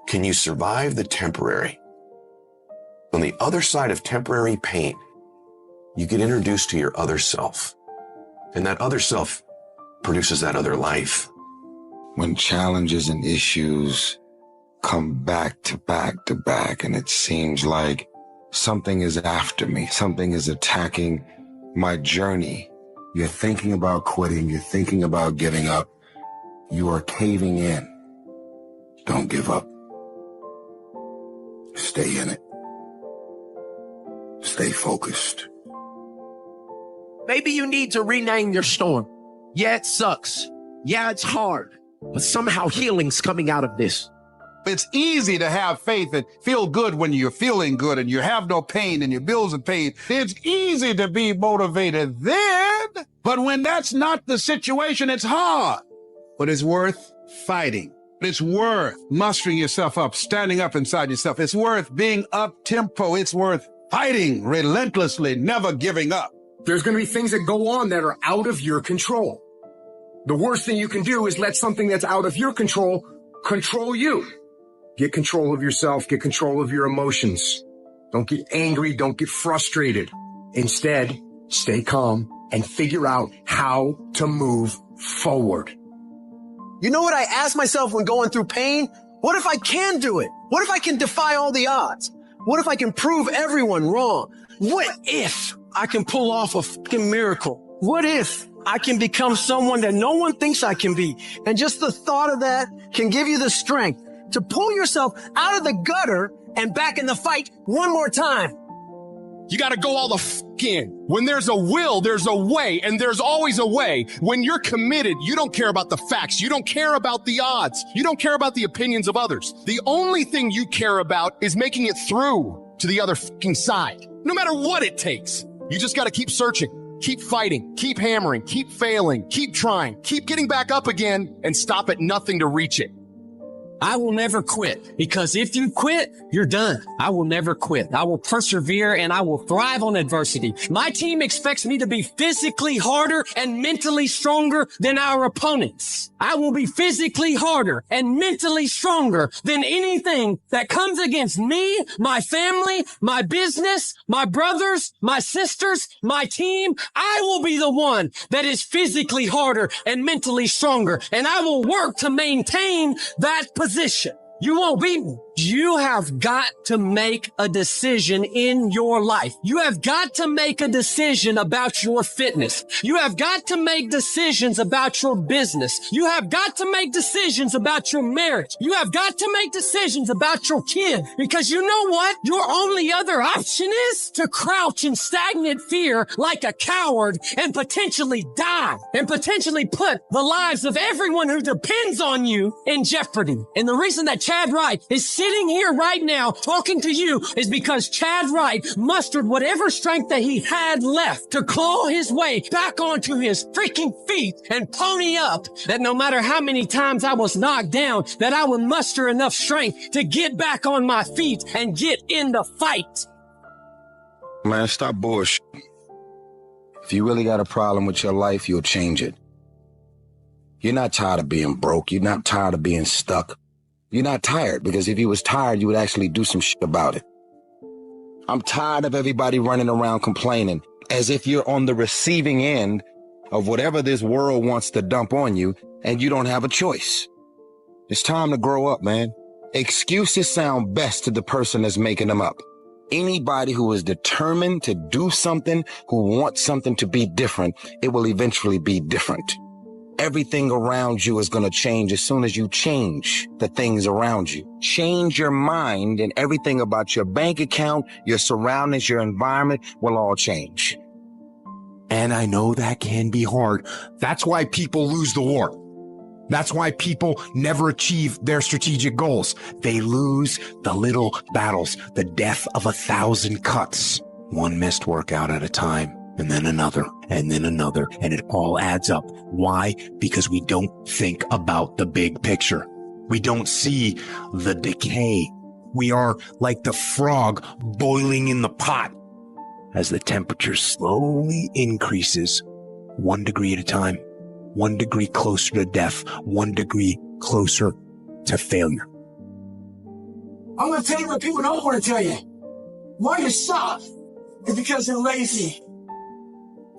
can you survive the temporary? On the other side of temporary pain, you get introduced to your other self. And that other self produces that other life. When challenges and issues come back to back to back, and it seems like something is after me, something is attacking my journey. You're thinking about quitting, you're thinking about giving up, you are caving in. Don't give up. Stay in it. Stay focused. Maybe you need to rename your storm. Yeah, it sucks. Yeah, it's hard. But somehow healing's coming out of this. It's easy to have faith and feel good when you're feeling good and you have no pain and your bills are paid. It's easy to be motivated then, but when that's not the situation, it's hard. But it's worth fighting. It's worth mustering yourself up, standing up inside yourself. It's worth being up-tempo. It's worth fighting relentlessly, never giving up. There's going to be things that go on that are out of your control. The worst thing you can do is let something that's out of your control control you. Get control of yourself. Get control of your emotions. Don't get angry. Don't get frustrated. Instead, stay calm and figure out how to move forward. You know what I ask myself when going through pain? What if I can do it? What if I can defy all the odds? What if I can prove everyone wrong? What if I can pull off a fucking miracle? What if I can become someone that no one thinks I can be? And just the thought of that can give you the strength to pull yourself out of the gutter and back in the fight one more time. You got to go all the in. When there's a will, there's a way, and there's always a way. When you're committed, you don't care about the facts. You don't care about the odds. You don't care about the opinions of others. The only thing you care about is making it through to the other side. No matter what it takes. You just got to keep searching, keep fighting, keep hammering, keep failing, keep trying, keep getting back up again, and stop at nothing to reach it. I will never quit, because if you quit, you're done. I will never quit. I will persevere and I will thrive on adversity. My team expects me to be physically harder and mentally stronger than our opponents. I will be physically harder and mentally stronger than anything that comes against me, my family, my business, my brothers, my sisters, my team. I will be the one that is physically harder and mentally stronger, and I will work to maintain that position. You won't beat me. You have got to make a decision in your life. You have got to make a decision about your fitness. You have got to make decisions about your business. You have got to make decisions about your marriage. You have got to make decisions about your kid, because you know what? Your only other option is to crouch in stagnant fear like a coward and potentially die and potentially put the lives of everyone who depends on you in jeopardy. And the reason that Chad Wright is sitting here right now talking to you is because Chad Wright mustered whatever strength that he had left to claw his way back onto his freaking feet and pony up, that no matter how many times I was knocked down, that I would muster enough strength to get back on my feet and get in the fight. Man, stop bullshit. If you really got a problem with your life, you'll change it. You're not tired of being broke. You're not tired of being stuck. You're not tired, because if you was tired, you would actually do some shit about it. I'm tired of everybody running around complaining as if you're on the receiving end of whatever this world wants to dump on you and you don't have a choice. It's time to grow up, man. Excuses sound best to the person that's making them up. Anybody who is determined to do something, who wants something to be different, it will eventually be different. Everything around you is going to change as soon as you change the things around you. Change your mind, and everything about your bank account, your surroundings, your environment will all change. And I know that can be hard. That's why people lose the war. That's why people never achieve their strategic goals. They lose the little battles, the death of 1,000 cuts, one missed workout at a time. And then another, and then another, and it all adds up. Why? Because we don't think about the big picture. We don't see the decay. We are like the frog boiling in the pot as the temperature slowly increases 1 degree at a time, 1 degree closer to death, 1 degree closer to failure. I'm going to tell you what people don't want to tell you. Why you're soft is because you're lazy.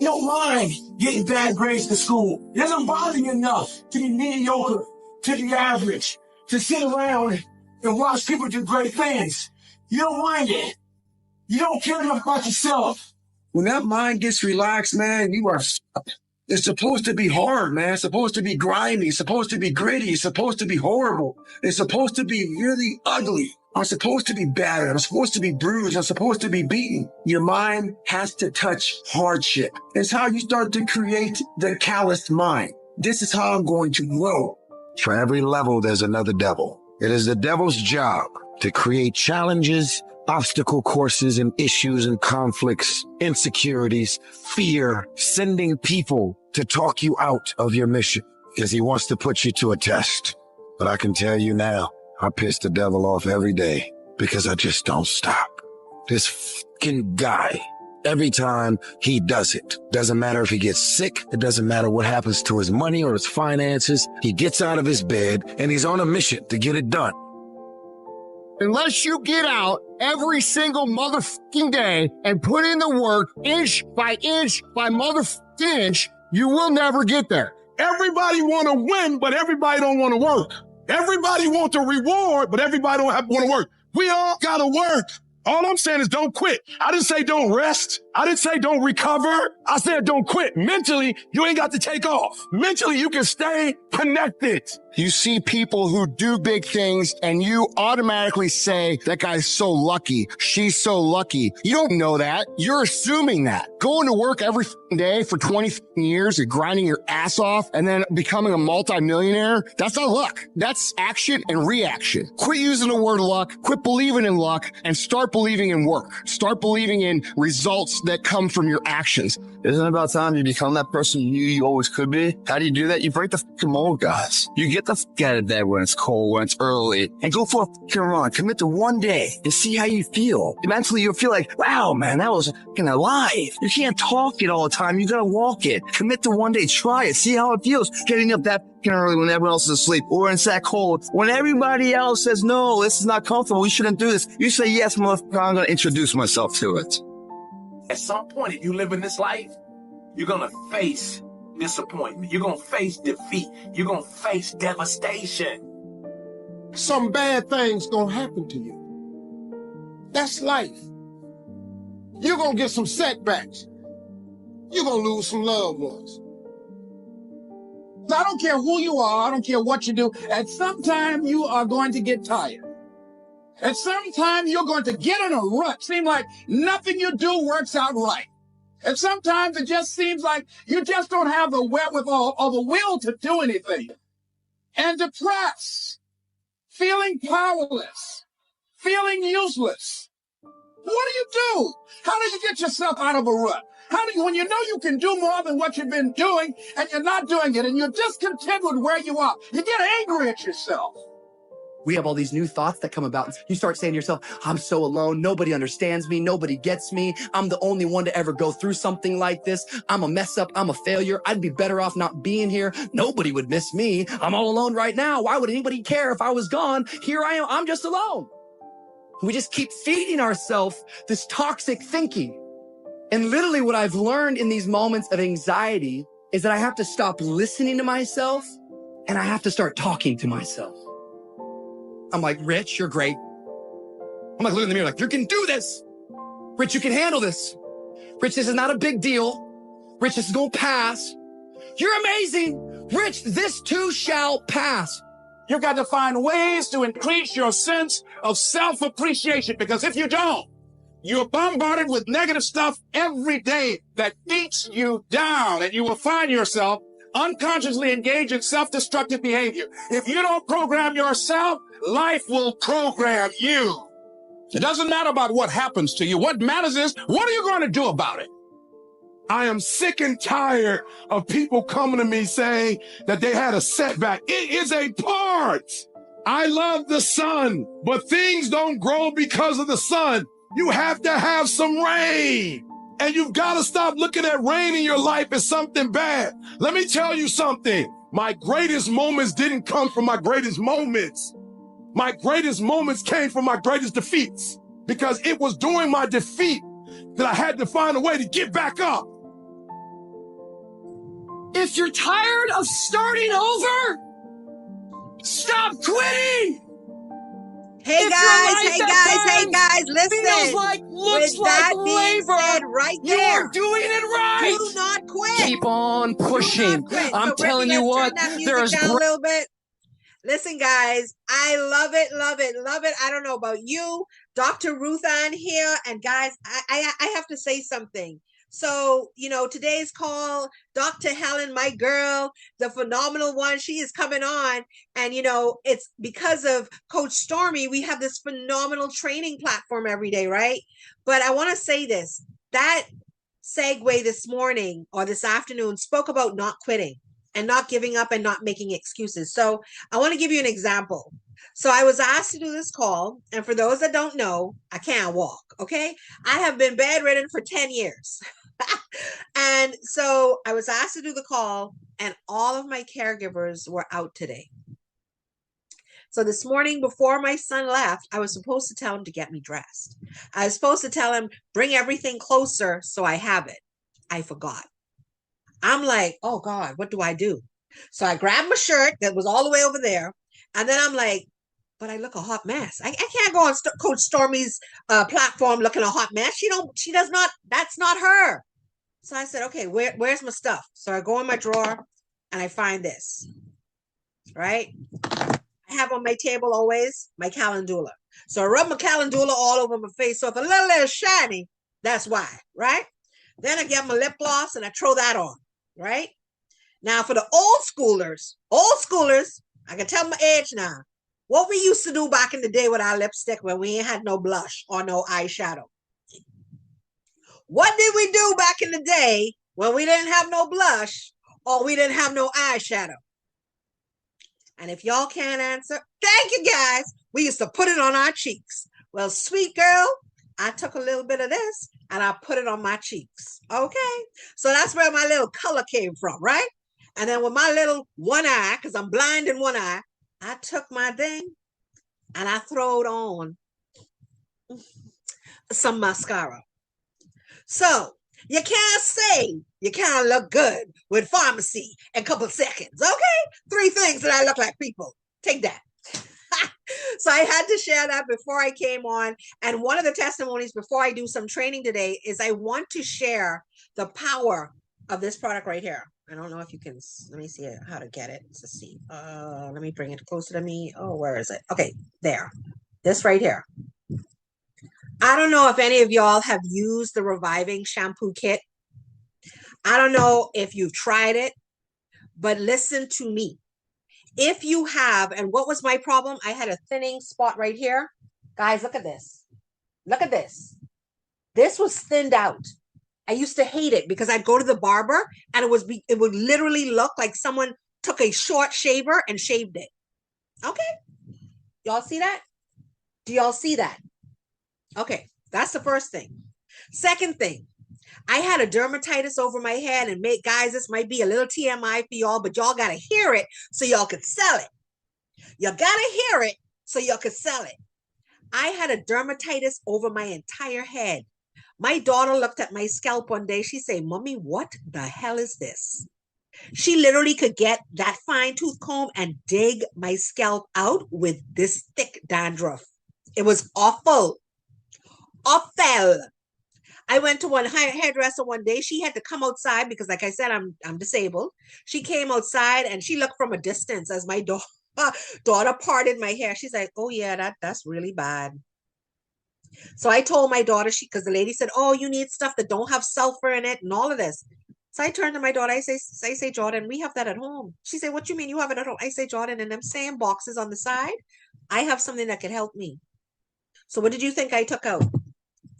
You don't mind getting bad grades in school. It doesn't bother you enough to be mediocre, to be average, to sit around and watch people do great things. You don't mind it. You don't care enough about yourself. When that mind gets relaxed, man, you are... It's supposed to be hard, man. It's supposed to be grimy. It's supposed to be gritty. It's supposed to be horrible. It's supposed to be really ugly. I'm supposed to be battered. I'm supposed to be bruised. I'm supposed to be beaten. Your mind has to touch hardship. It's how you start to create the calloused mind. This is how I'm going to grow. For every level, there's another devil. It is the devil's job to create challenges, obstacle courses, and issues and conflicts, insecurities, fear, sending people to talk you out of your mission because he wants to put you to a test. But I can tell you now, I piss the devil off every day because I just don't stop. This fucking guy, every time he does it, doesn't matter if he gets sick, it doesn't matter what happens to his money or his finances, he gets out of his bed and he's on a mission to get it done. Unless you get out every single motherfucking day and put in the work inch by motherfucking inch, you will never get there. Everybody want to win, but everybody don't want to work. Everybody want the reward, but everybody don't want to work. We all got to work. All I'm saying is don't quit. I didn't say don't rest. I didn't say don't recover. I said don't quit. Mentally, you ain't got to take off. Mentally, you can stay connected. You see people who do big things and you automatically say, that guy's so lucky. She's so lucky. You don't know that. You're assuming that. Going to work every day for 20 years and grinding your ass off and then becoming a multimillionaire, that's not luck. That's action and reaction. Quit using the word luck. Quit believing in luck and start believing in work. Start believing in results that come from your actions. Isn't it about time you become that person you always could be? How do you do that? You break the fucking mold, guys. You get the fuck out of bed when it's cold, when it's early, and go for a fucking run. Commit to one day and see how you feel. Mentally, you'll feel like, wow, man, that was fucking alive. You can't talk it all the time. You gotta walk it. Commit to one day. Try it. See how it feels. Getting up that fucking early when everyone else is asleep, or when it's that cold. When everybody else says, no, this is not comfortable. We shouldn't do this. You say, yes, motherfucker, I'm gonna introduce myself to it. At some point, if you live in this life, you're going to face disappointment. You're going to face defeat. You're going to face devastation. Some bad things going to happen to you. That's life. You're going to get some setbacks. You're going to lose some loved ones. I don't care who you are. I don't care what you do. At some time, you are going to get tired. At some time, you're going to get in a rut. Seem like nothing you do works out right. And sometimes it just seems like you just don't have the wherewithal or the will to do anything. And depressed, feeling powerless, feeling useless. What do you do? How do you get yourself out of a rut? How do you, when you know you can do more than what you've been doing and you're not doing it and you're discontent with where you are, you get angry at yourself. We have all these new thoughts that come about. You start saying to yourself, I'm so alone. Nobody understands me. Nobody gets me. I'm the only one to ever go through something like this. I'm a mess up. I'm a failure. I'd be better off not being here. Nobody would miss me. I'm all alone right now. Why would anybody care if I was gone? Here I am. I'm just alone. We just keep feeding ourselves this toxic thinking. And literally what I've learned in these moments of anxiety is that I have to stop listening to myself and I have to start talking to myself. I'm like, Rich, you're great. I'm like, look in the mirror, like, you can do this. Rich, you can handle this. Rich, this is not a big deal. Rich, this is going to pass. You're amazing. Rich, this too shall pass. You've got to find ways to increase your sense of self-appreciation, because if you don't, you're bombarded with negative stuff every day that beats you down, and you will find yourself unconsciously engaged in self-destructive behavior. If you don't program yourself, life will program you. It doesn't matter about what happens to you. What matters is, what are you going to do about it? I am sick and tired of people coming to me saying that they had a setback. It is a part. I love the sun, but things don't grow because of the sun. You have to have some rain. And you've got to stop looking at rain in your life as something bad. Let me tell you something. My greatest moments didn't come from my greatest moments. My greatest moments came from my greatest defeats because it was during my defeat that I had to find a way to get back up. If you're tired of starting over, stop quitting. Hey guys, listen. Feels like, looks With like that being labor. said, right You there, are doing it right. do not quit. Keep on Do pushing. not quit. I'm So, Brittany, telling you let's what, turn that music there's down a little bit. Listen, guys, I love it, love it, love it. I don't know about you, Dr. Ruth Ann here, and guys, I have to say something. So, you know, today's call, Dr. Helen, my girl, the phenomenal one, she is coming on. And, you know, it's because of Coach Stormy, we have this phenomenal training platform every day, right? But I want to say this, that segue this morning or this afternoon spoke about not quitting and not giving up and not making excuses. So I want to give you an example. So I was asked to do this call. And for those that don't know, I can't walk. Okay. I have been bedridden for 10 years. And so I was asked to do the call and all of my caregivers were out today. So this morning before my son left, I was supposed to tell him to get me dressed. I was supposed to tell him, bring everything closer so I have it. I forgot. I'm like, oh God, what do I do? So I grabbed my shirt that was all the way over there. And then I'm like, but I look a hot mess. I can't go on Coach Stormy's platform looking a hot mess. She does not, that's not her. So I said, okay, where's my stuff? So I go in my drawer and I find this, right? I have on my table always my calendula. So I rub my calendula all over my face. So if a little shiny, that's why, right? Then I get my lip gloss and I throw that on, right? Now for the old schoolers, I can tell my age now. What we used to do back in the day with our lipstick when we ain't had no blush or no eyeshadow. What did we do back in the day when we didn't have no blush or we didn't have no eyeshadow? And if y'all can't answer, thank you guys. We used to put it on our cheeks. Well, sweet girl, I took a little bit of this and I put it on my cheeks. Okay. So that's where my little color came from, right? And then with my little one eye, because I'm blind in one eye, I took my thing and I throwed on some mascara. So you can't say you can't look good with pharmacy in a couple of seconds, okay? 3 things that I look like people. Take that. So I had to share that before I came on. And one of the testimonies before I do some training today is I want to share the power of this product right here. I don't know if you can, let me see how to get it. Let's see. Let me bring it closer to me. Oh, where is it? Okay, there. This right here. I don't know if any of y'all have used the Reviving Shampoo Kit. I don't know if you've tried it, but listen to me. If you have, and what was my problem? I had a thinning spot right here. Guys, look at this. Look at this. This was thinned out. I used to hate it because I'd go to the barber and it would literally look like someone took a short shaver and shaved it. Okay. Y'all see that? Do y'all see that? Okay, that's the first thing. Second thing, I had a dermatitis over my head, and guys, this might be a little TMI for y'all, but y'all got to hear it so y'all could sell it. You got to hear it so y'all could sell it. I had a dermatitis over my entire head. My daughter looked at my scalp one day. She said, Mommy, what the hell is this? She literally could get that fine tooth comb and dig my scalp out with this thick dandruff. It was awful. Awful. I went to one hairdresser one day. She had to come outside because, like I said, I'm disabled. She came outside and she looked from a distance as my daughter parted my hair. She's like, oh yeah, that's really bad. So I told my daughter, because the lady said, oh, you need stuff that don't have sulfur in it and all of this. So I turned to my daughter. I say, Jordan, we have that at home. She said, what you mean you have it at home? I say, Jordan, in them same boxes on the side, I have something that can help me. So what did you think I took out?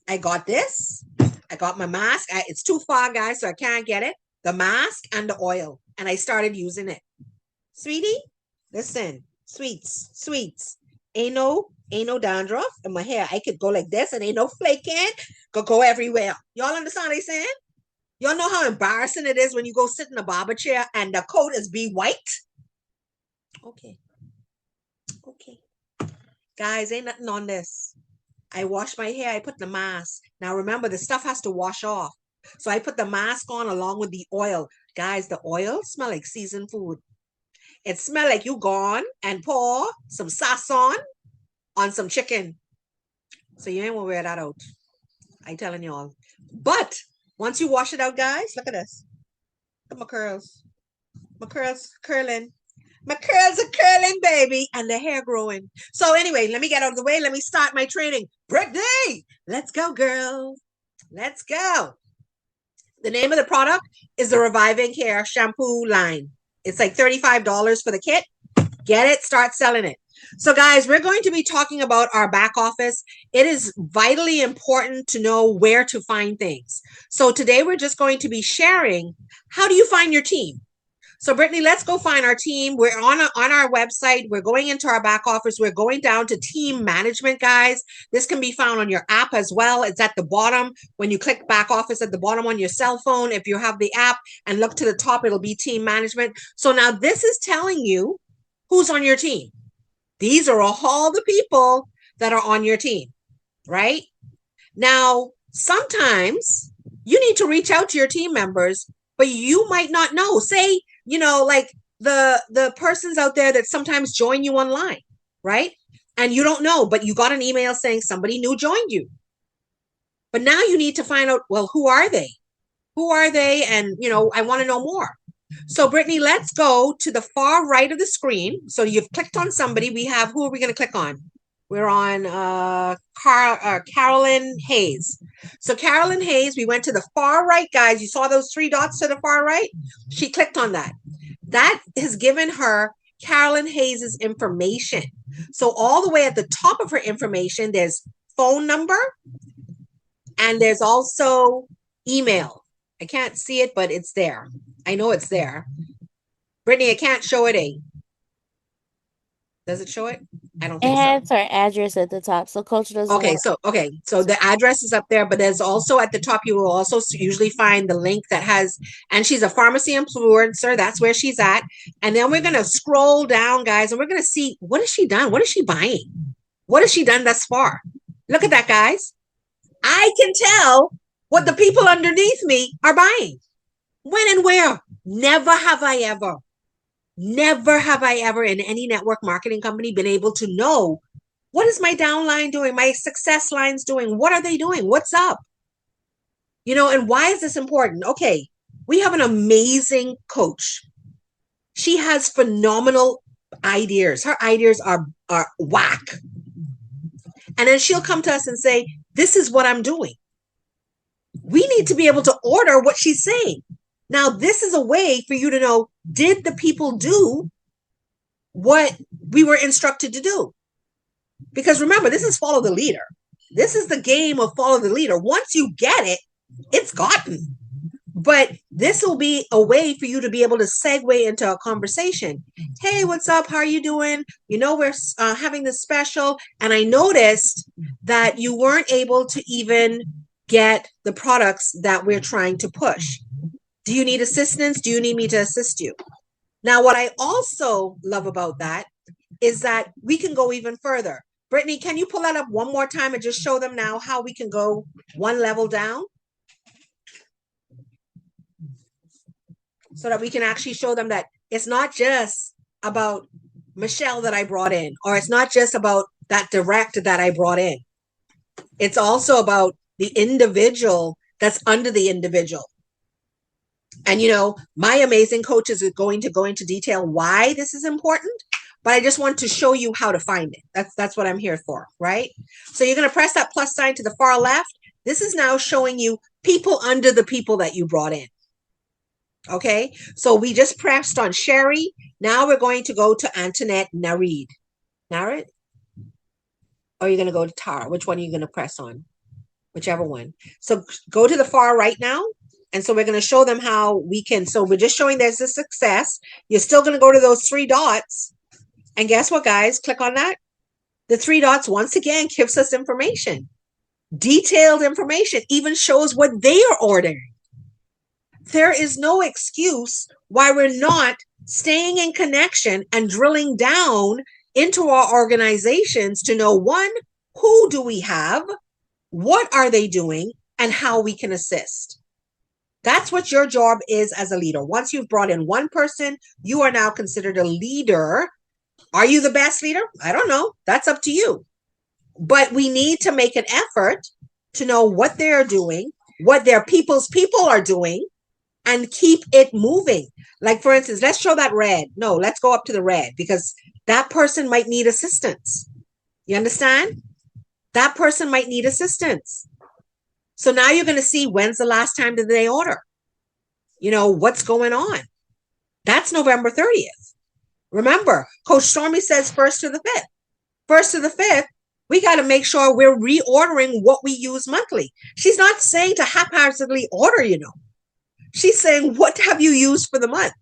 I got this. I got my mask. It's too far, guys, so I can't get it. The mask and the oil. And I started using it. Sweetie, listen. Sweets. Ain't no dandruff in my hair. I could go like this and ain't no flaking. Go everywhere. Y'all understand what I'm saying? Y'all know how embarrassing it is when you go sit in a barber chair and the coat is be white? Okay. Guys, ain't nothing on this. I wash my hair, I put the mask. Now remember, the stuff has to wash off. So I put the mask on along with the oil. Guys, the oil smell like seasoned food. It smell like you gone and pour some sauce on some chicken. So you ain't gonna wear that out. I telling y'all. But once you wash it out, guys, look at this. Look at my curls. My curls curling. My curls are curling, baby, and the hair growing. So anyway, let me get out of the way. Let me start my training. Brittany, let's go, girl. Let's go. The name of the product is the Reviving Hair Shampoo line. It's like $35 for the kit. Get it, start selling it. So guys, we're going to be talking about our back office. It is vitally important to know where to find things. So today we're just going to be sharing, how do you find your team? So Brittany, let's go find our team. We're on our website. We're going into our back office. We're going down to team management, guys. This can be found on your app as well. It's at the bottom. When you click back office at the bottom on your cell phone, if you have the app and look to the top, it'll be team management. So now this is telling you who's on your team. These are all the people that are on your team, right? Now, sometimes you need to reach out to your team members, but you might not know. Say, like the persons out there that sometimes join you online, right? And you don't know, but you got an email saying somebody new joined you. But now you need to find out, well, who are they? Who are they? And, I want to know more. So Brittany, let's go to the far right of the screen. So you've clicked on somebody. We have, who are we going to click on? We're on Carolyn Hayes. So Carolyn Hayes, we went to the far right, guys. You saw those 3 dots to the far right? She clicked on that. That has given her Carolyn Hayes's information. So all the way at the top of her information, there's phone number and there's also email. I can't see it, but it's there. I know it's there. Brittany, I can't show it. Does it show it? I don't think It so. has her address at the top, so Coach doesn't Okay, want. so the address is up there, but there's also at the top, you will also usually find the link that has, and she's a pharmacy influencer. That's where she's at. And then we're going to scroll down, guys, and we're going to see, what has she done? What is she buying? What has she done thus far? Look at that, guys. I can tell what the people underneath me are buying. When and where? Never have I ever in any network marketing company been able to know, what is my downline doing? My success lines doing? What are they doing? What's up? And why is this important? Okay, we have an amazing coach. She has phenomenal ideas. Her ideas are whack. And then she'll come to us and say, this is what I'm doing. We need to be able to order what she's saying. Now, this is a way for you to know, did the people do what we were instructed to do? Because remember, this is follow the leader. This is the game of follow the leader. Once you get it, it's gotten. But this will be a way for you to be able to segue into a conversation. Hey, what's up? How are you doing? We're having this special. And I noticed that you weren't able to even get the products that we're trying to push. Do you need assistance? Do you need me to assist you? Now, what I also love about that is that we can go even further. Brittany, can you pull that up one more time and just show them now how we can go one level down? So that we can actually show them that it's not just about Michelle that I brought in, or it's not just about that director that I brought in. It's also about the individual that's under the individual. And, my amazing coach is going to go into detail why this is important, but I just want to show you how to find it. That's what I'm here for, right? So you're going to press that plus sign to the far left. This is now showing you people under the people that you brought in. Okay, so we just pressed on Sherry. Now we're going to go to Antoinette Narid. Narid? Or you're going to go to Tara? Which one are you going to press on? Whichever one. So go to the far right now. And so we're going to show them how we can. So we're just showing there's a success. You're still going to go to those 3 dots. And guess what, guys? Click on that. The 3 dots, once again, gives us information. Detailed information. Even shows what they are ordering. There is no excuse why we're not staying in connection and drilling down into our organizations to know, one, who do we have, what are they doing, and how we can assist. That's what your job is as a leader. Once you've brought in one person, you are now considered a leader. Are you the best leader? I don't know. That's up to you. But we need to make an effort to know what they're doing, what their people's people are doing, and keep it moving. Like, for instance, let's show that red. No, let's go up to the red because that person might need assistance. You understand? That person might need assistance. So now you're going to see when's the last time did they order? You know, what's going on? That's November 30th. Remember, Coach Stormy says 1st to the 5th. 1st to the 5th, we got to make sure we're reordering what we use monthly. She's not saying to haphazardly order, you know. She's saying, what have you used for the month?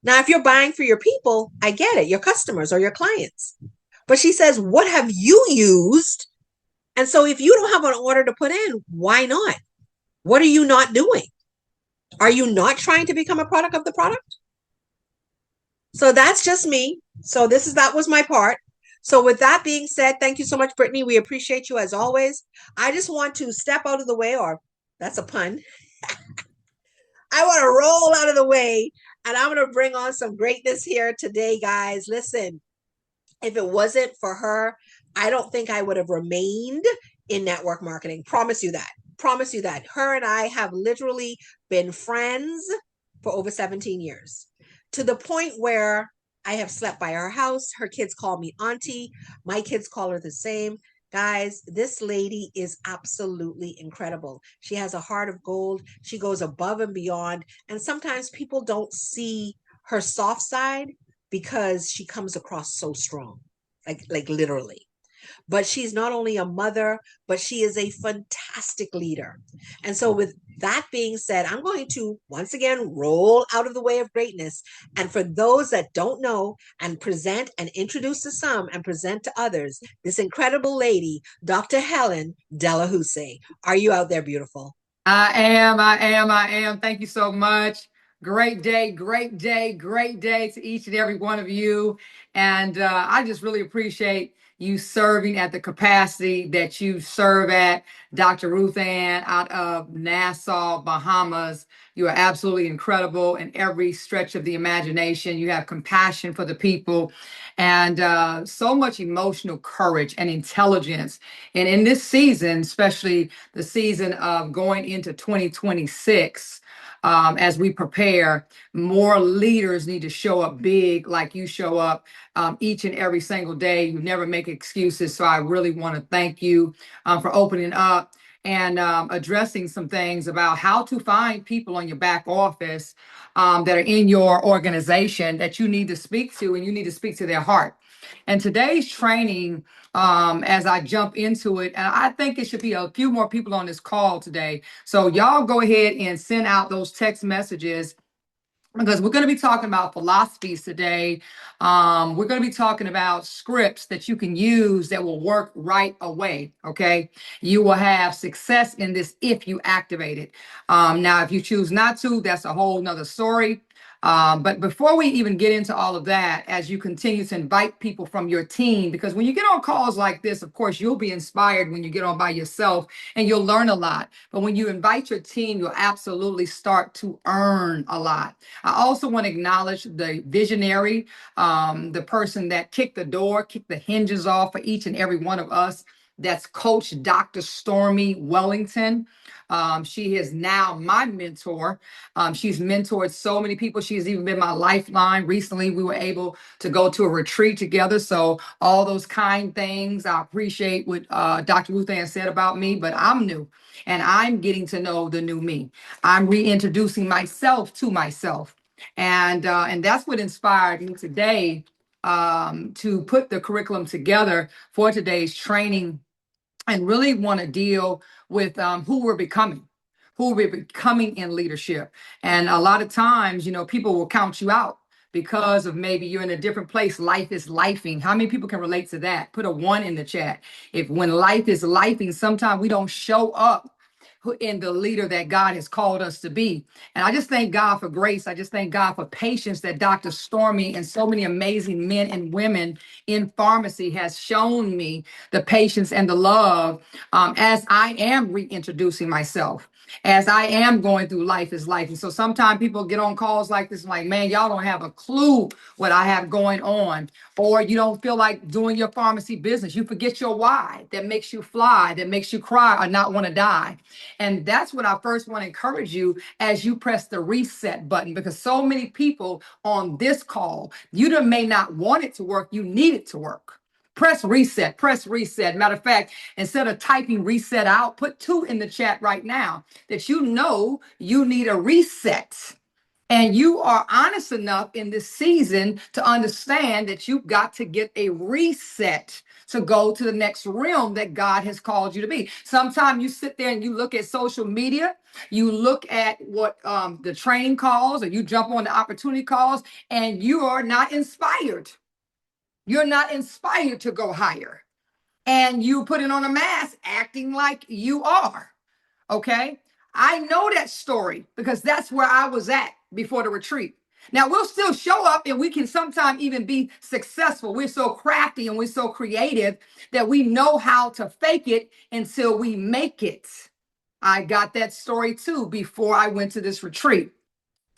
Now, if you're buying for your people, I get it, your customers or your clients. But she says, what have you used? And so if you don't have an order to put in, why not? What are you not doing? Are you not trying to become a product of the product? So that's just me. So that was my part. So with that being said, thank you so much, Brittany. We appreciate you as always. I just want to step out of the way, or that's a pun. I want to roll out of the way, and I'm going to bring on some greatness here today, guys. Listen, if it wasn't for her, I don't think I would have remained in network marketing. Promise you that. Promise you that. Her and I have literally been friends for over 17 years, to the point where I have slept by her house. Her kids call me auntie. My kids call her the same. Guys, this lady is absolutely incredible. She has a heart of gold. She goes above and beyond. And sometimes people don't see her soft side because she comes across so strong, like literally. But she's not only a mother, but she is a fantastic leader. And so with that being said, I'm going to once again roll out of the way of greatness. And for those that don't know, and present and introduce to some and present to others, this incredible lady, Dr. Helen Delahoussaye. Are you out there, beautiful? I am. Thank you so much. Great day to each and every one of you. And I just really appreciate you serving at the capacity that you serve at. Dr. Ruth Ann out of Nassau, Bahamas. You are absolutely incredible in every stretch of the imagination. You have compassion for the people and so much emotional courage and intelligence. And in this season, especially the season of going into 2026, as we prepare, more leaders need to show up big like you show up each and every single day. You never make excuses. So I really want to thank you for opening up and addressing some things about how to find people on your back office that are in your organization that you need to speak to, and you need to speak to their heart. And today's training, as I jump into it, and I think it should be a few more people on this call today. So y'all go ahead and send out those text messages, because we're going to be talking about philosophies today. We're going to be talking about scripts that you can use that will work right away. Okay. You will have success in this if you activate it. Now, if you choose not to, that's a whole nother story. But before we even get into all of that, as you continue to invite people from your team, because when you get on calls like this, of course, you'll be inspired when you get on by yourself and you'll learn a lot. But when you invite your team, you'll absolutely start to earn a lot. I also want to acknowledge the visionary, the person that kicked the hinges off for each and every one of us. That's Coach Dr. Stormy Wellington. She is now my mentor. She's mentored so many people. She's even been my lifeline. Recently, we were able to go to a retreat together. So all those kind things, I appreciate what Dr. Ruth Ann said about me, but I'm new and I'm getting to know the new me. I'm reintroducing myself to myself. And that's what inspired me today to put the curriculum together for today's training, and really want to deal with who we're becoming in leadership. And a lot of times, people will count you out because of maybe you're in a different place. Life is lifing. How many people can relate to that? Put a 1 in the chat. If when life is lifing, sometimes we don't show up in the leader that God has called us to be. And I just thank God for grace. I just thank God for patience that Dr. Stormy and so many amazing men and women in pharmacy has shown me the patience and the love as I am reintroducing myself, as I am going through life is life. And so sometimes people get on calls like this, like, man, y'all don't have a clue what I have going on. Or you don't feel like doing your pharmacy business. You forget your why that makes you fly, that makes you cry or not want to die. And that's what I first want to encourage you as you press the reset button, because so many people on this call, you may not want it to work, you need it to work. Press reset, press reset. Matter of fact, instead of typing reset out, put 2 in the chat right now that you know you need a reset. And you are honest enough in this season to understand that you've got to get a reset to go to the next realm that God has called you to be. Sometimes you sit there and you look at social media, you look at what the training calls, or you jump on the opportunity calls, and you are not inspired. You're not inspired to go higher. And you put it on a mask acting like you are. Okay? I know that story because that's where I was at before the retreat. Now we'll still show up and we can sometimes even be successful. We're so crafty and we're so creative that we know how to fake it until we make it. I got that story too before I went to this retreat.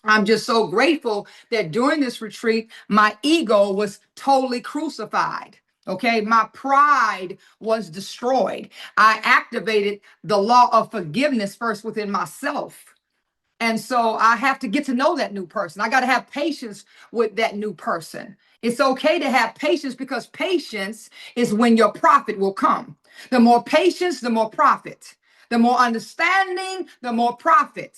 I'm just so grateful that during this retreat, my ego was totally crucified. Okay, my pride was destroyed. I activated the law of forgiveness first within myself. And so I have to get to know that new person. I got to have patience with that new person. It's okay to have patience because patience is when your profit will come. The more patience, the more profit. The more understanding, the more profit.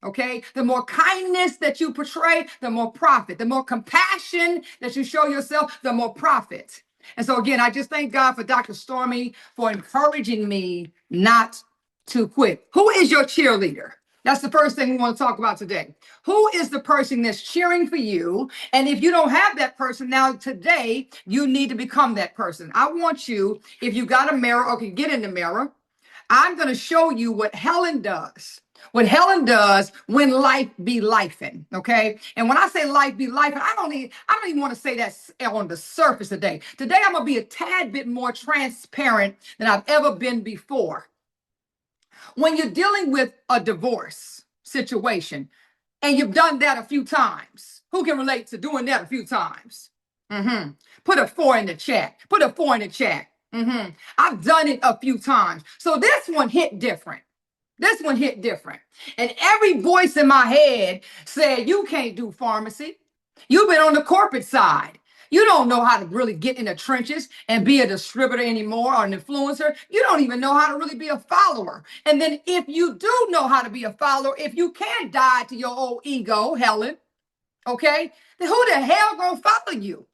Okay, the more kindness that you portray, the more profit. The more compassion that you show yourself, the more profit. And so again, I just thank God for Dr. Stormy for encouraging me not to quit. Who is your cheerleader? That's the first thing we want to talk about today. Who is the person that's cheering for you? And if you don't have that person now today, you need to become that person. I want you, if you got a mirror or can get in the mirror, I'm going to show you what Helen does. What Helen does when life be lifing, okay? And when I say life be lifing, I don't even want to say that on the surface today. Today, I'm going to be a tad bit more transparent than I've ever been before. When you're dealing with a divorce situation, and you've done that a few times, who can relate to doing that a few times? Put a 4 in the chat. Put a 4 in the chat. I've done it a few times. So this one hit different. This one hit different. And every voice in my head said, you can't do pharmacy. You've been on the corporate side. You don't know how to really get in the trenches and be a distributor anymore or an influencer. You don't even know how to really be a follower. And then if you do know how to be a follower, if you can die to your old ego, Helen, okay, then who the hell gonna follow you?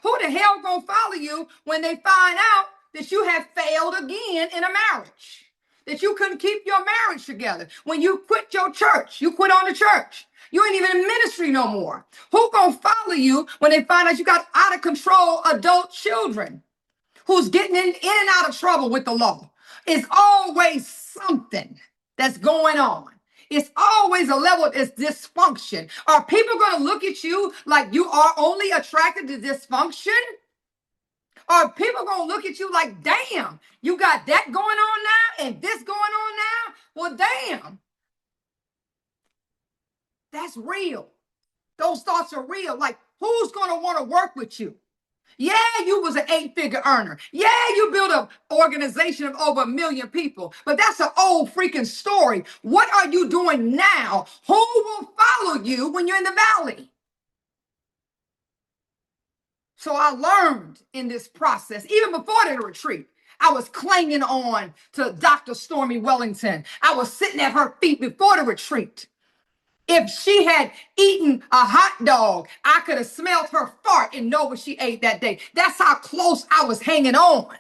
Who the hell gonna follow you when they find out that you have failed again in a marriage? That you couldn't keep your marriage together. When you quit your church, you quit on the church. You ain't even in ministry no more. Who gonna follow you when they find out you got out of control adult children who's getting in and out of trouble with the law? It's always something that's going on. It's always a level of dysfunction. Are people going to look at you like you are only attracted to dysfunction? Are people going to look at you like, damn, you got that going on now and this going on now? Well, damn. That's real. Those thoughts are real. Like, who's going to want to work with you? Yeah, you was an 8-figure earner. Yeah, you built an organization of over 1 million people. But that's an old freaking story. What are you doing now? Who will follow you when you're in the valley? So I learned in this process, even before the retreat, I was clinging on to Dr. Stormy Wellington. I was sitting at her feet before the retreat. If she had eaten a hot dog, I could have smelled her fart and know what she ate that day. That's how close I was hanging on.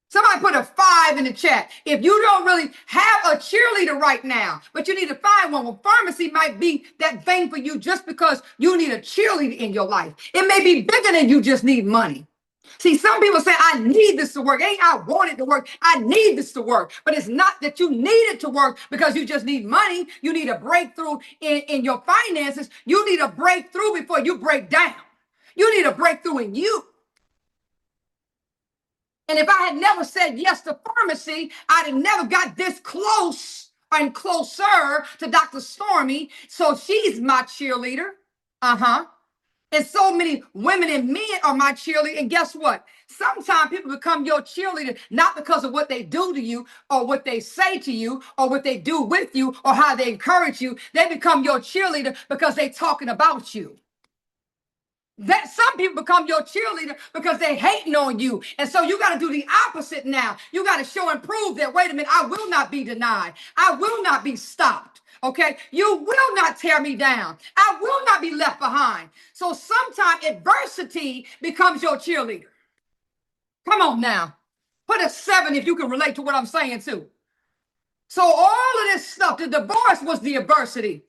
Somebody put a 5 in the chat. If you don't really have a cheerleader right now, but you need to find one, well, pharmacy might be that thing for you just because you need a cheerleader in your life. It may be bigger than you just need money. See, some people say, I need this to work. Ain't I want it to work. I need this to work. But it's not that you need it to work because you just need money. You need a breakthrough in your finances. You need a breakthrough before you break down. You need a breakthrough in you. And if I had never said yes to pharmacy, I'd have never got this close and closer to Dr. Stormy. So she's my cheerleader. Uh-huh. And so many women and men are my cheerleader. And guess what? Sometimes people become your cheerleader not because of what they do to you or what they say to you or what they do with you or how they encourage you. They become your cheerleader because they're talking about you. That some people become your cheerleader because they hating on you. And so you got to do the opposite now. You got to show and prove that, wait a minute, I will not be denied. I will not be stopped. Okay. You will not tear me down. I will not be left behind. So sometimes adversity becomes your cheerleader. Come on now. Put a 7 if you can relate to what I'm saying too. So all of this stuff, the divorce was the adversity.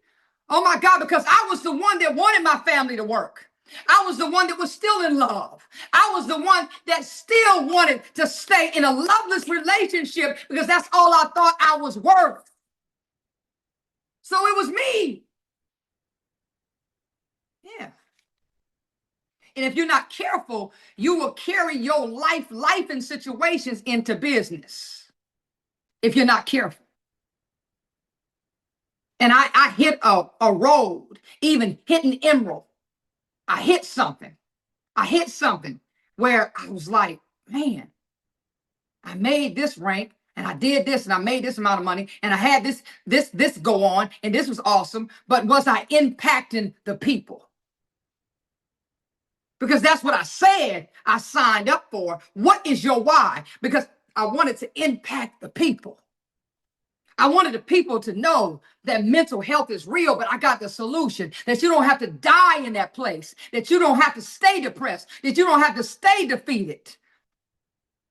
Oh my God, because I was the one that wanted my family to work. I was the one that was still in love. I was the one that still wanted to stay in a loveless relationship because that's all I thought I was worth. So it was me. Yeah. And if you're not careful, you will carry your life and situations into business. If you're not careful. And I hit a road, even hitting emerald. I hit something where I was like, man, I made this rank and I did this and I made this amount of money and I had this go on and this was awesome. But was I impacting the people? Because that's what I said I signed up for. What is your why? Because I wanted to impact the people. I wanted the people to know that mental health is real, but I got the solution, that you don't have to die in that place, that you don't have to stay depressed, that you don't have to stay defeated.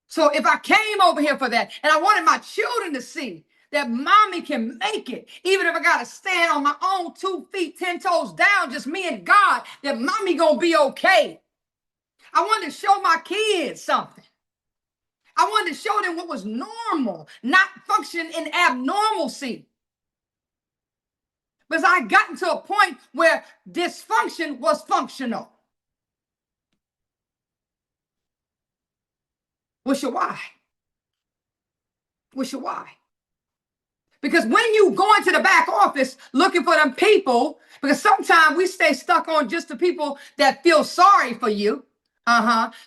So if I came over here for that, and I wanted my children to see that mommy can make it, even if I got to stand on my own 2 feet, 10 toes down, just me and God, that mommy gonna be okay. I wanted to show my kids something. I wanted to show them what was normal, not function in abnormalcy. Because I had gotten to a point where dysfunction was functional. What's your why? What's your why? Because when you go into the back office looking for them people, because sometimes we stay stuck on just the people that feel sorry for you.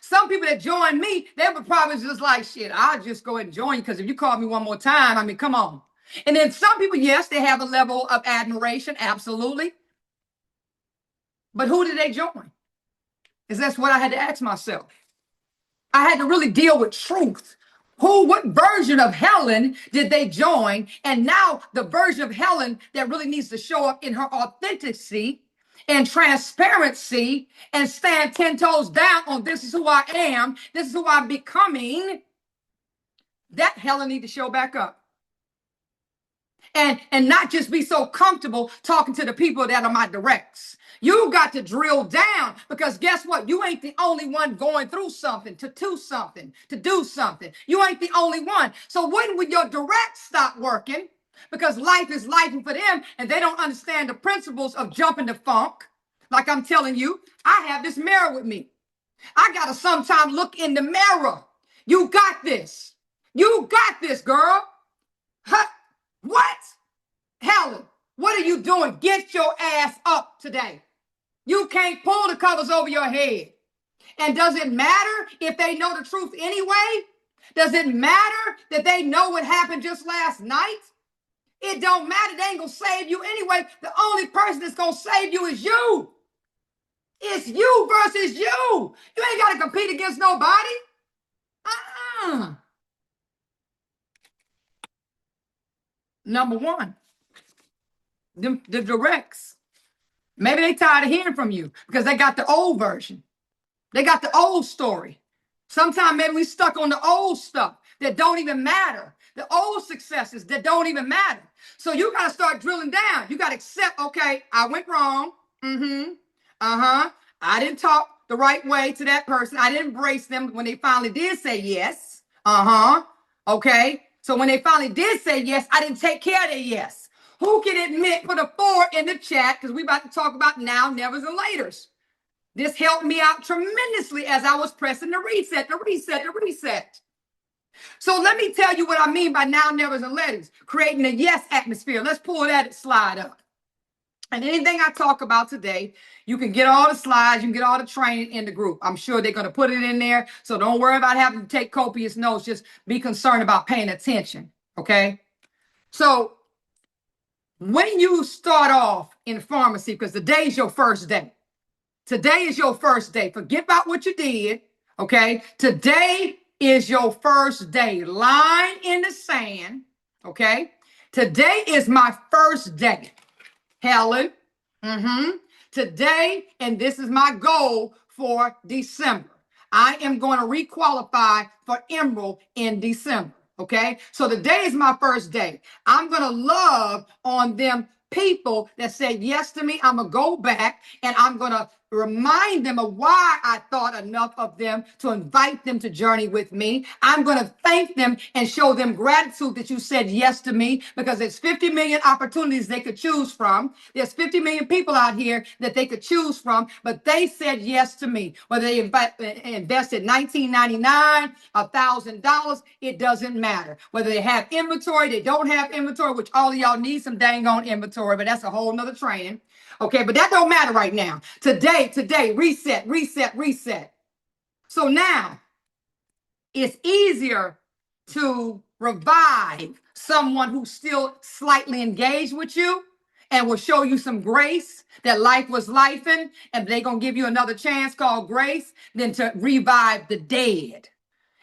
Some people that join me, they were probably just like, shit, I'll just go ahead and join you because if you call me one more time, I mean, come on. And then some people, yes, they have a level of admiration, absolutely. But who did they join? Because that's what I had to ask myself. I had to really deal with truth. What version of Helen did they join? And now the version of Helen that really needs to show up in her authenticity and transparency and stand 10 toes down on this is who I am, this is who I'm becoming, that Helen need to show back up. And not just be so comfortable talking to the people that are my directs. You got to drill down because guess what? You ain't the only one going through something, to do something. You ain't the only one. So when will your directs stop working? Because life is life for them and they don't understand the principles of jumping the funk. Like I'm telling you, I have this mirror with me. I got to sometimes look in the mirror. You got this. You got this, girl. Huh? What? Helen, what are you doing? Get your ass up today. You can't pull the covers over your head. And does it matter if they know the truth anyway? Does it matter that they know what happened just last night? It don't matter. They ain't going to save you anyway. The only person that's going to save you is you. It's you versus you. You ain't got to compete against nobody. Number one, the directs. Maybe they tired of hearing from you because they got the old version. They got the old story. Sometimes maybe we stuck on the old stuff that don't even matter. The old successes that don't even matter. So you got to start drilling down. You got to accept, okay, I went wrong. I didn't talk the right way to that person. I didn't embrace them when they finally did say yes. Okay. So when they finally did say yes, I didn't take care of their yes. Who can admit, put a 4 in the chat, because we're about to talk about now, nevers, and laters. This helped me out tremendously as I was pressing the reset, the reset, the reset. So let me tell you what I mean by now, nevers, and laters. Creating a yes atmosphere. Let's pull that slide up. And anything I talk about today, you can get all the slides, you can get all the training in the group. I'm sure they're going to put it in there. So don't worry about having to take copious notes. Just be concerned about paying attention. Okay. So when you start off in pharmacy, because today is your first day. Today is your first day. Forget about what you did. Okay. Today is your first day. Line in the sand. Okay. Today is my first day. Helen. Today, and this is my goal for December. I am going to requalify for Emerald in December. Okay. So today is my first day. I'm going to love on them people that said yes to me. I'm going to go back and I'm going to remind them of why I thought enough of them to invite them to journey with me. I'm going to thank them and show them gratitude that you said yes to me, because there's 50 million opportunities they could choose from. There's 50 million people out here that they could choose from, but they said yes to me. Whether they invested $19.99, $1,000, it doesn't matter. Whether they have inventory, they don't have inventory, which all of y'all need some dang on inventory, but that's a whole nother training. Okay, but that don't matter right now. Today, reset, reset, reset. So now it's easier to revive someone who's still slightly engaged with you and will show you some grace, that life was lifing, and they're going to give you another chance called grace, than to revive the dead.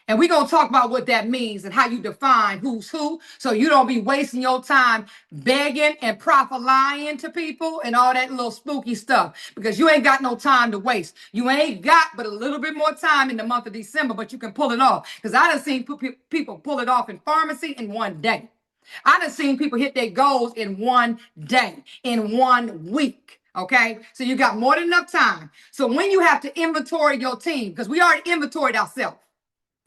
And we're going to talk about what that means and how you define who's who, so you don't be wasting your time begging and prophesying to people and all that little spooky stuff, because you ain't got no time to waste. You ain't got but a little bit more time in the month of December, but you can pull it off, because I done seen people pull it off in pharmacy in one day. I done seen people hit their goals in one day, in 1 week. Okay, so you got more than enough time. So when you have to inventory your team, because we already inventoried ourselves.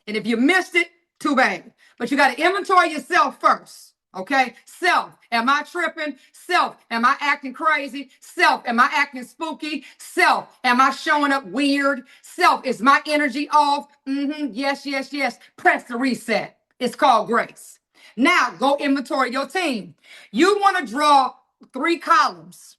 And if you missed it, too bad. But you got to inventory yourself first. Okay? Self, am I tripping? Self, am I acting crazy? Self, am I acting spooky? Self, am I showing up weird? Self, is my energy off? Yes, yes, yes. Press the reset. It's called grace. Now, go inventory your team. You want to draw 3 columns.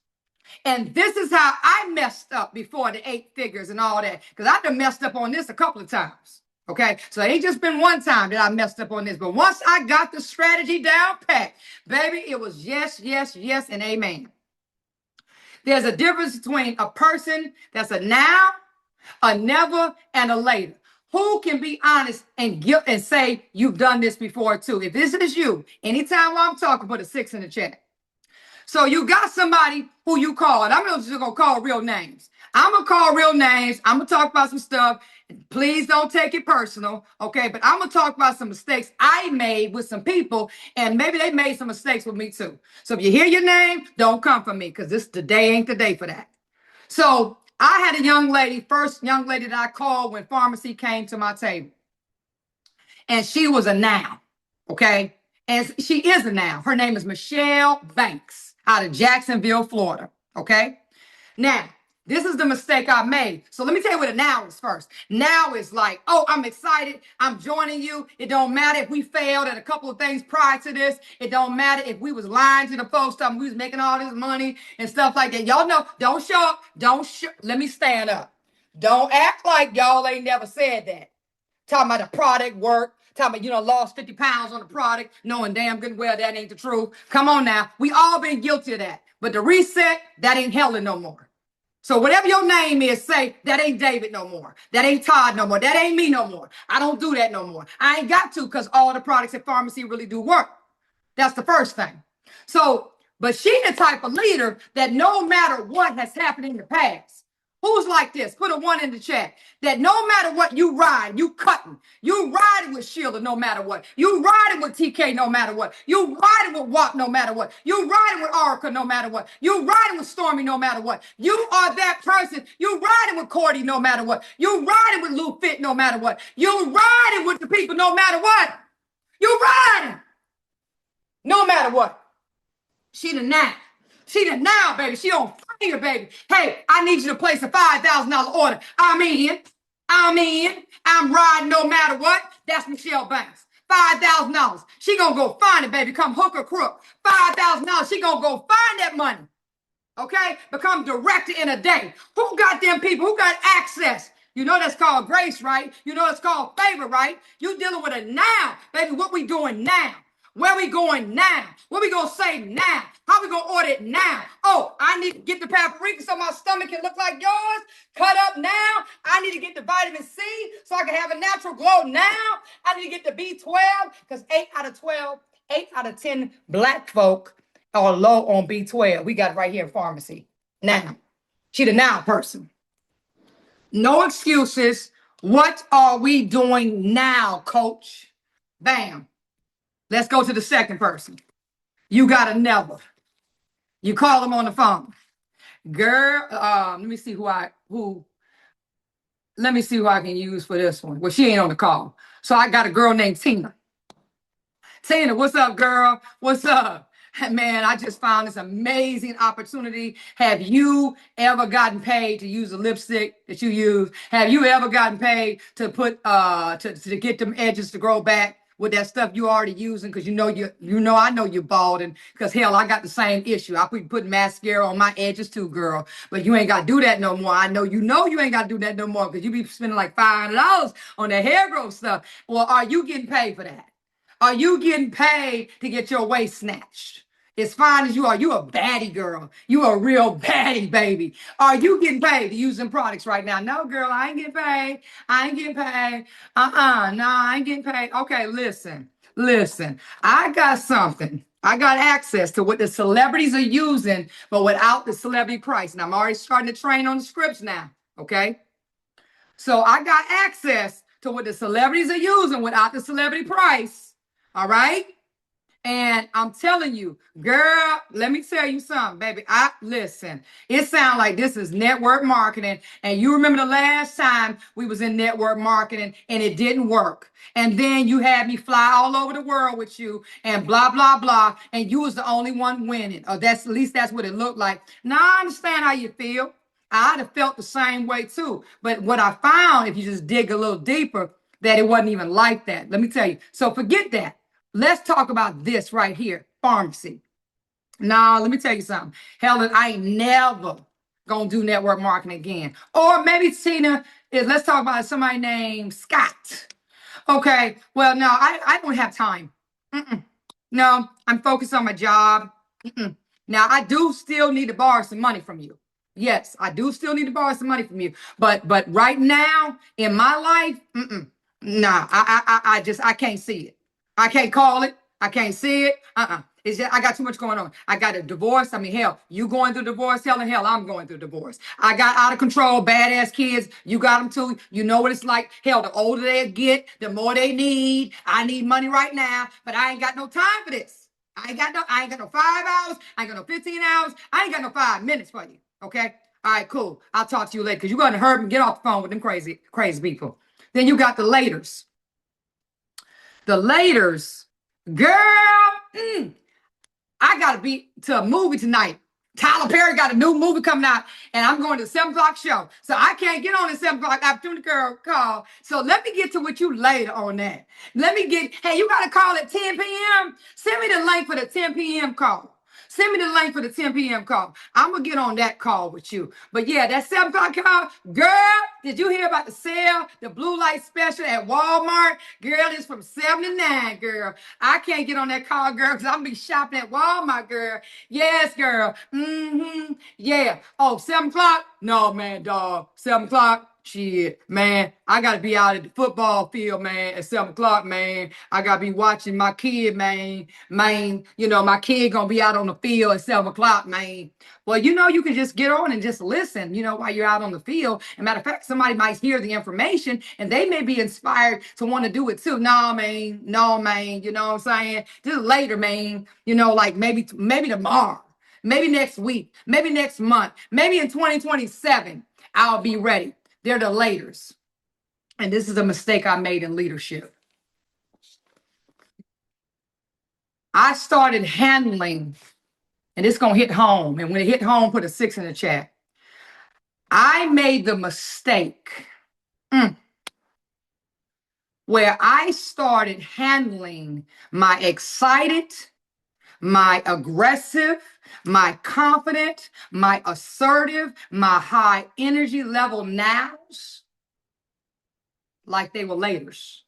And this is how I messed up before the 8 figures and all that, because I done messed up on this a couple of times. Okay, so it ain't just been one time that I messed up on this, but once I got the strategy down pat, baby, it was yes, yes, yes, and amen. There's a difference between a person that's a now, a never, and a later. Who can be honest and say you've done this before too? If this is you, anytime while I'm talking, put a 6 in the chat. So you got somebody who you call, and I'm just going to call real names. I'm going to call real names. I'm going to talk about some stuff. Please don't take it personal, okay? But I'm going to talk about some mistakes I made with some people, and maybe they made some mistakes with me too. So if you hear your name, don't come for me, because this today ain't the day for that. So I had a young lady, first young lady that I called when pharmacy came to my table. And she was a now, okay? And she is a now. Her name is Michelle Banks out of Jacksonville, Florida, okay? Now, this is the mistake I made. So let me tell you what a now is first. Now is like, oh, I'm excited. I'm joining you. It don't matter if we failed at a couple of things prior to this. It don't matter if we was lying to the folks, talking we was making all this money and stuff like that. Y'all know, don't show up. Let me stand up. Don't act like y'all ain't never said that. Talking about the product work. Talking about, lost 50 pounds on the product, knowing damn good and well that ain't the truth. Come on now. We all been guilty of that. But the reset, that ain't Helen no more. So whatever your name is, say, that ain't David no more. That ain't Todd no more. That ain't me no more. I don't do that no more. I ain't got to, because all the products at pharmacy really do work. That's the first thing. So, but she's the type of leader that no matter what has happened in the past, Who's like this? Put a 1 in the chat. That no matter what, you ride, you cutting. You riding with Sheila no matter what. You riding with TK no matter what. You riding with WAP no matter what. You riding with Orica no matter what. You riding with Stormy no matter what. You are that person. You riding with Cordy no matter what. You riding with Lou Fit no matter what. You riding with the people no matter what. You riding no matter what. She the now. She the now, baby. She on fire, baby. Hey, I need you to place a $5,000 order. I'm in. I'm riding no matter what. That's Michelle Banks. $5,000. She gonna go find it, baby. Come hook or crook. $5,000. She gonna go find that money. Okay? Become director in a day. Who got them people? Who got access? You know that's called grace, right? You know that's called favor, right? You dealing with it now, baby. What we doing now? Where we going now? What we gonna say now? How we gonna order it now? Oh, I need to get the paprika so my stomach can look like yours. Cut up now. I need to get the vitamin C so I can have a natural glow now. I need to get the B12 because 8 out of 10 black folk are low on B12. We got it right here in pharmacy. Now, she the now person. No excuses. What are we doing now, coach? Bam. Let's go to the second person. You got a never. You call them on the phone. Girl, let me see who I can use for this one. Well, she ain't on the call. So I got a girl named Tina. Tina, what's up, girl? What's up? Man, I just found this amazing opportunity. Have you ever gotten paid to use the lipstick that you use? Have you ever gotten paid to put to get them edges to grow back with that stuff you already using? Because I know you're bald, and because hell, I got the same issue. I put mascara on my edges too, girl. But you ain't got to do that no more. I know you ain't got to do that no more because you be spending like $500 on that hair growth stuff. Well, are you getting paid for that? Are you getting paid to get your waist snatched? As fine as you are, you a baddie girl. You a real baddie, baby. Are you getting paid to use them products right now? No, girl, I ain't getting paid. I ain't getting paid. No, I ain't getting paid. Okay, listen. I got something. I got access to what the celebrities are using, but without the celebrity price. And I'm already starting to train on the scripts now, okay? So I got access to what the celebrities are using without the celebrity price, all right? And I'm telling you, girl, let me tell you something, baby. Listen, it sounds like this is network marketing. And you remember the last time we was in network marketing and it didn't work. And then you had me fly all over the world with you and blah, blah, blah. And you was the only one winning. Or at least that's what it looked like. Now I understand how you feel. I'd have felt the same way too. But what I found, if you just dig a little deeper, that it wasn't even like that. Let me tell you. So forget that. Let's talk about this right here, pharmacy. Now, let me tell you something. Helen, I ain't never gonna do network marketing again. Or maybe Tina, let's talk about somebody named Scott. Okay, well, no, I don't have time. No, I'm focused on my job. Now, I do still need to borrow some money from you. Yes, I do still need to borrow some money from you. But right now, in my life, nah, I can't see it. I can't call it. I can't see it. It's just, I got too much going on. I got a divorce. I mean, hell, you going through divorce? Hell, I'm going through divorce. I got out of control, badass kids. You got them too. You know what it's like. Hell, the older they get, the more they need. I need money right now, but I ain't got no time for this. I ain't got no 5 hours. I ain't got no 15 hours. I ain't got no 5 minutes for you. Okay? All right, cool. I'll talk to you later because you're going to hurt me. Get off the phone with them crazy people. Then you got the laters. The laters, girl, I got to be to a movie tonight. Tyler Perry got a new movie coming out, and I'm going to the 7 o'clock show. So I can't get on the 7 o'clock opportunity girl call. So let me get to with you later on that. Hey, you got to call at 10 p.m.? Send me the link for the 10 p.m. call. Send me the link for the 10 p.m. call. I'm going to get on that call with you. But yeah, that 7 o'clock call, girl, did you hear about the sale, the blue light special at Walmart? Girl, it's from 7 to 9, girl. I can't get on that call, girl, because I'm going to be shopping at Walmart, girl. Yes, girl. Yeah. Oh, 7 o'clock? No, man, dog. 7 o'clock? Shit, man, I gotta be out at the football field, man, at 7 o'clock, man. I gotta be watching my kid, man. You know, my kid gonna be out on the field at 7 o'clock, man. Well, you know, you can just get on and just listen, you know, while you're out on the field. And matter of fact, somebody might hear the information and they may be inspired to want to do it too. No, man, no, man. You know what I'm saying? Just later, man. You know, like maybe tomorrow, maybe next week, maybe next month, maybe in 2027, I'll be ready. They're the laters. And this is a mistake I made in leadership. I started handling, and it's going to hit home. And when it hit home, put a 6 in the chat. I made the mistake where I started handling my excited, my aggressive, my confident, my assertive, my high energy level nows like they were laters.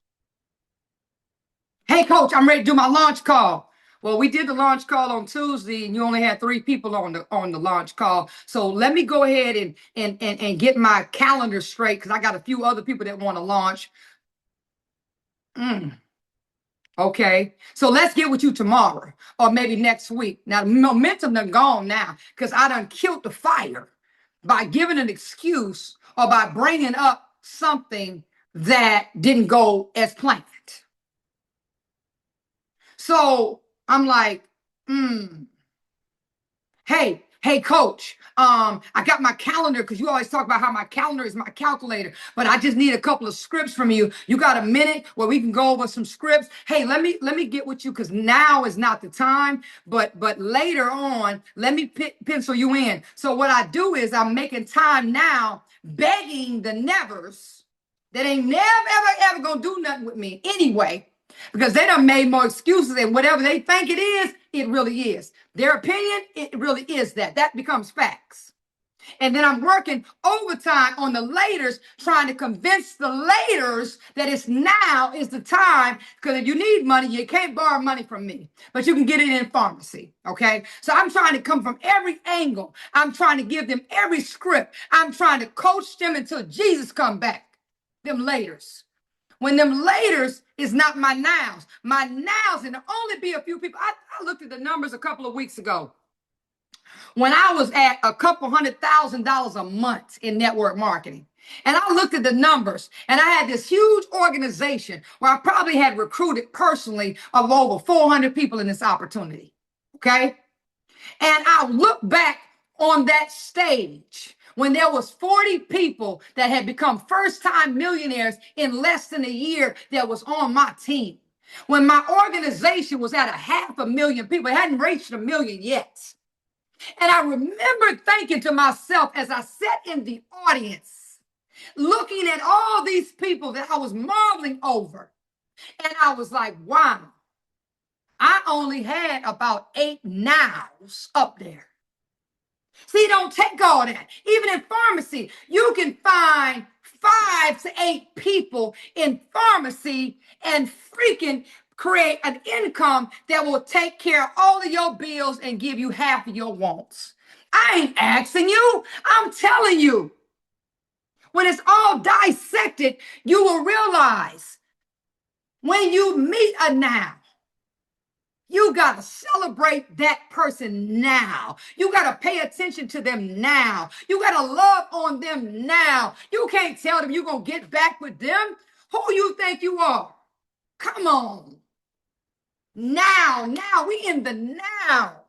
Hey, coach, I'm ready to do my launch call. Well, we did the launch call on Tuesday, and you only had 3 people on the launch call. So let me go ahead and get my calendar straight, because I got a few other people that want to launch. Okay, so let's get with you tomorrow or maybe next week. Now, the momentum done gone now because I done killed the fire by giving an excuse or by bringing up something that didn't go as planned. So I'm like, hey, coach, I got my calendar, because you always talk about how my calendar is my calculator, but I just need a couple of scripts from you. You got a minute where we can go over some scripts? Hey, let me get with you, because now is not the time, but later on, let me pencil you in. So what I do is I'm making time now, begging the nevers that ain't never, ever gonna do nothing with me anyway, because they done made more excuses, and whatever they think it is, it really is. Their opinion, it really is that. That becomes facts. And then I'm working overtime on the laters, trying to convince the laters that it's now is the time, because if you need money, you can't borrow money from me, but you can get it in pharmacy, okay? So I'm trying to come from every angle. I'm trying to give them every script. I'm trying to coach them until Jesus come back, them laters. When them laters is not my nows. My nows, and there'll only be a few people. I looked at the numbers a couple of weeks ago. When I was at a couple $100,000 a month in network marketing, and I looked at the numbers, and I had this huge organization where I probably had recruited personally of over 400 people in this opportunity, okay? And I look back on that stage when there was 40 people that had become first-time millionaires in less than a year that was on my team. When my organization was at 500,000 people, it hadn't reached 1 million yet. And I remember thinking to myself as I sat in the audience, looking at all these people that I was marveling over, and I was like, wow, I only had about 8 nows up there. See, don't take all that. Even in pharmacy, you can find 5 to 8 people in pharmacy and freaking create an income that will take care of all of your bills and give you half of your wants. I ain't asking you. I'm telling you. When it's all dissected, you will realize when you meet a now, you got to celebrate that person now. You got to pay attention to them now. You got to love on them now. You can't tell them you're going to get back with them. Who you think you are? Come on. Now, we in the now.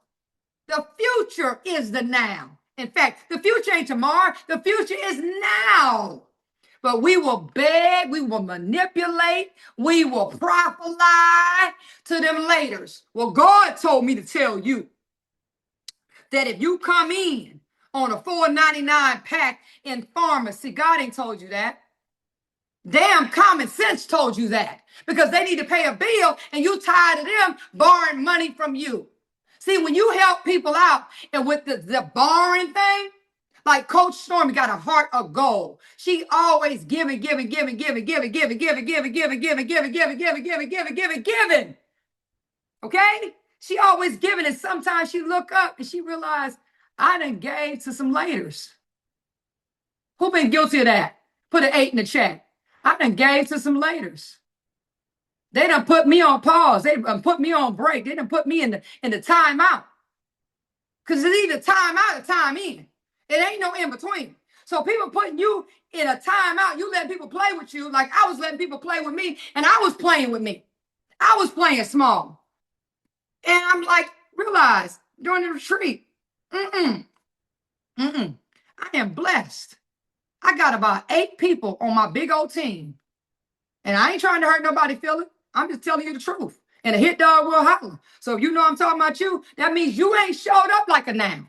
The future is the now. In fact, the future ain't tomorrow. The future is now. But we will beg, we will manipulate, we will prophesy to them laters. Well, God told me to tell you that if you come in on a $4.99 pack in pharmacy, God ain't told you that. Damn common sense told you that, because they need to pay a bill and you tired of them borrowing money from you. See, when you help people out and with the borrowing thing, like Coach Stormy got a heart of gold. She always giving. Okay? She always giving, and sometimes she look up and she realized I done gave to some laters. Who been guilty of that? Put an 8 in the chat. I done gave to some laters. They done put me on pause. They done put me on break. They done put me in the timeout. Because it's either time out or time in. It ain't no in between. So people putting you in a timeout, you letting people play with you like I was letting people play with me, and I was playing with me. I was playing small. And I'm like, realize during the retreat, I am blessed. I got about 8 people on my big old team. And I ain't trying to hurt nobody, feeling. I'm just telling you the truth. And a hit dog will holler. So if you know I'm talking about you, that means you ain't showed up like a now.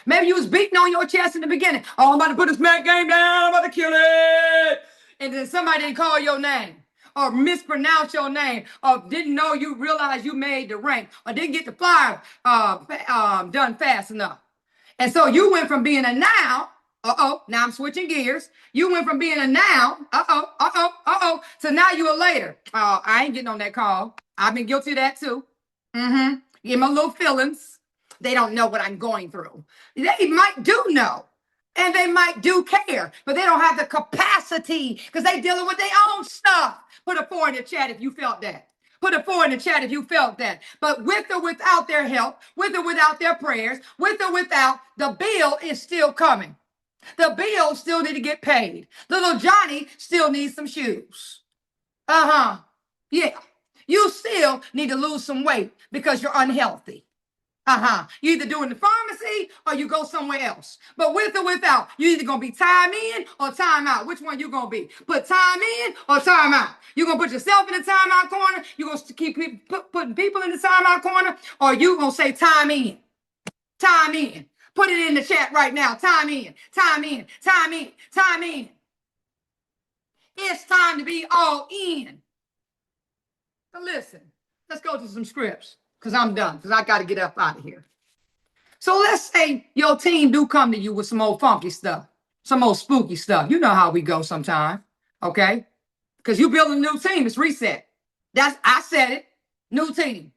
Maybe you was beating on your chest in the beginning. Oh, I'm about to put this Mac game down. I'm about to kill it. And then somebody didn't call your name or mispronounce your name or didn't know you realized you made the rank or didn't get the flyer done fast enough. And so you went from being a now, now I'm switching gears. You went from being a now, to now you a later. I ain't getting on that call. I've been guilty of that too. Get my little feelings. They don't know what I'm going through. They might do know. And they might do care, but they don't have the capacity because they dealing with their own stuff. Put a 4 in the chat if you felt that. Put a 4 in the chat if you felt that. But with or without their help, with or without their prayers, with or without, the bill is still coming. The bill still need to get paid. Little Johnny still needs some shoes. Yeah. You still need to lose some weight because you're unhealthy. You either do it in the pharmacy or you go somewhere else. But with or without, you either gonna be time in or time out. Which one you gonna be? Put time in or time out? You gonna put yourself in the timeout corner? You gonna keep putting people in the timeout corner? Or you gonna say time in? Time in. Put it in the chat right now. Time in. Time in. Time in. Time in. It's time to be all in. But listen, let's go to some scripts. Because I'm done. Because I got to get up out of here. So let's say your team do come to you with some old funky stuff. Some old spooky stuff. You know how we go sometimes. Okay? Because you build a new team. It's reset. I said it. New team.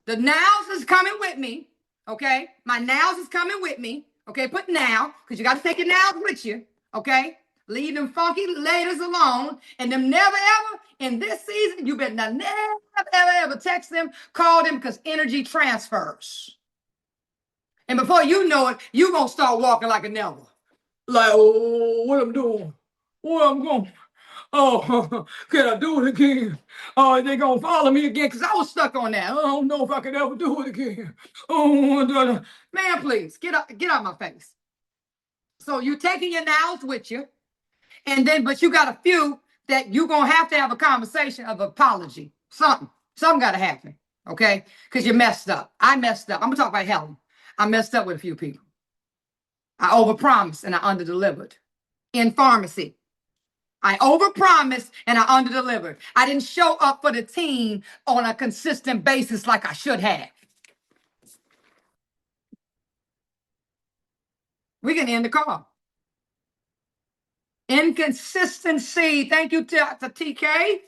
The nows is coming with me. Okay? My nows is coming with me. Okay? Put now. Because you got to take your nows with you. Okay? Leave them funky laters alone. And them never ever, in this season, you better never ever text them, call them, because energy transfers. And before you know it, you're going to start walking like a never. Like, oh, what I'm doing? Where I'm going? Oh, can I do it again? Oh, they're going to follow me again because I was stuck on that. I don't know if I could ever do it again. Oh, man, please, get out my face. So you're taking your nows with you. And then, but you got a few that you're going to have a conversation of apology. Something got to happen, okay? Because you messed up. I messed up. I'm going to talk about Helen. I messed up with a few people. I overpromised and I underdelivered. In pharmacy, I overpromised and I underdelivered. I didn't show up for the team on a consistent basis like I should have. We can end the call. Inconsistency, thank you to TK,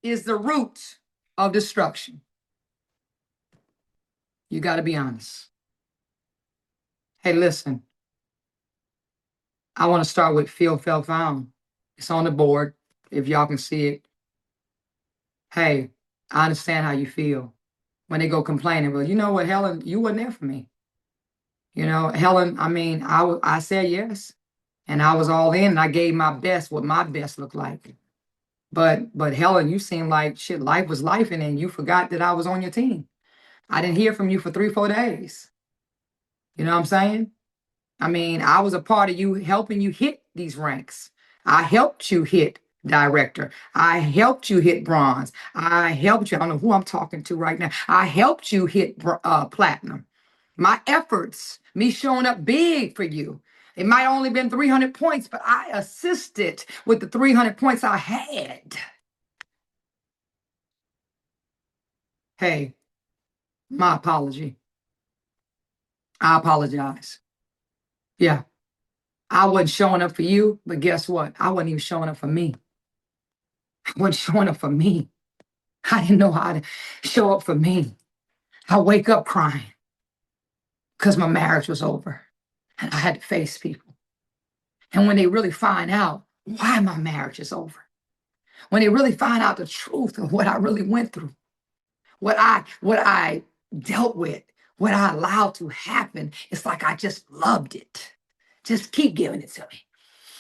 is the root of destruction. You got to be honest. Hey, listen. I want to start with feel, felt, found. It's on the board, if y'all can see it. Hey, I understand how you feel. When they go complaining, well, you know what, Helen, you wasn't there for me. You know, Helen, I mean, I said yes. And I was all in, and I gave my best, what my best looked like. But Helen, you seemed like shit, life was life, and then you forgot that I was on your team. I didn't hear from you for 3-4 days. You know what I'm saying? I mean, I was a part of you helping you hit these ranks. I helped you hit director. I helped you hit bronze. I helped you. I don't know who I'm talking to right now. I helped you hit platinum. My efforts, me showing up big for you. It might only been 300 points, but I assisted with the 300 points I had. Hey, my apology. I apologize. Yeah. I wasn't showing up for you, but guess what? I wasn't even showing up for me. I wasn't showing up for me. I didn't know how to show up for me. I wake up crying because my marriage was over and I had to face people. And when they really find out why my marriage is over, when they really find out the truth of what I really went through, what I dealt with, what I allowed to happen, it's like I just loved it. Just keep giving it to me.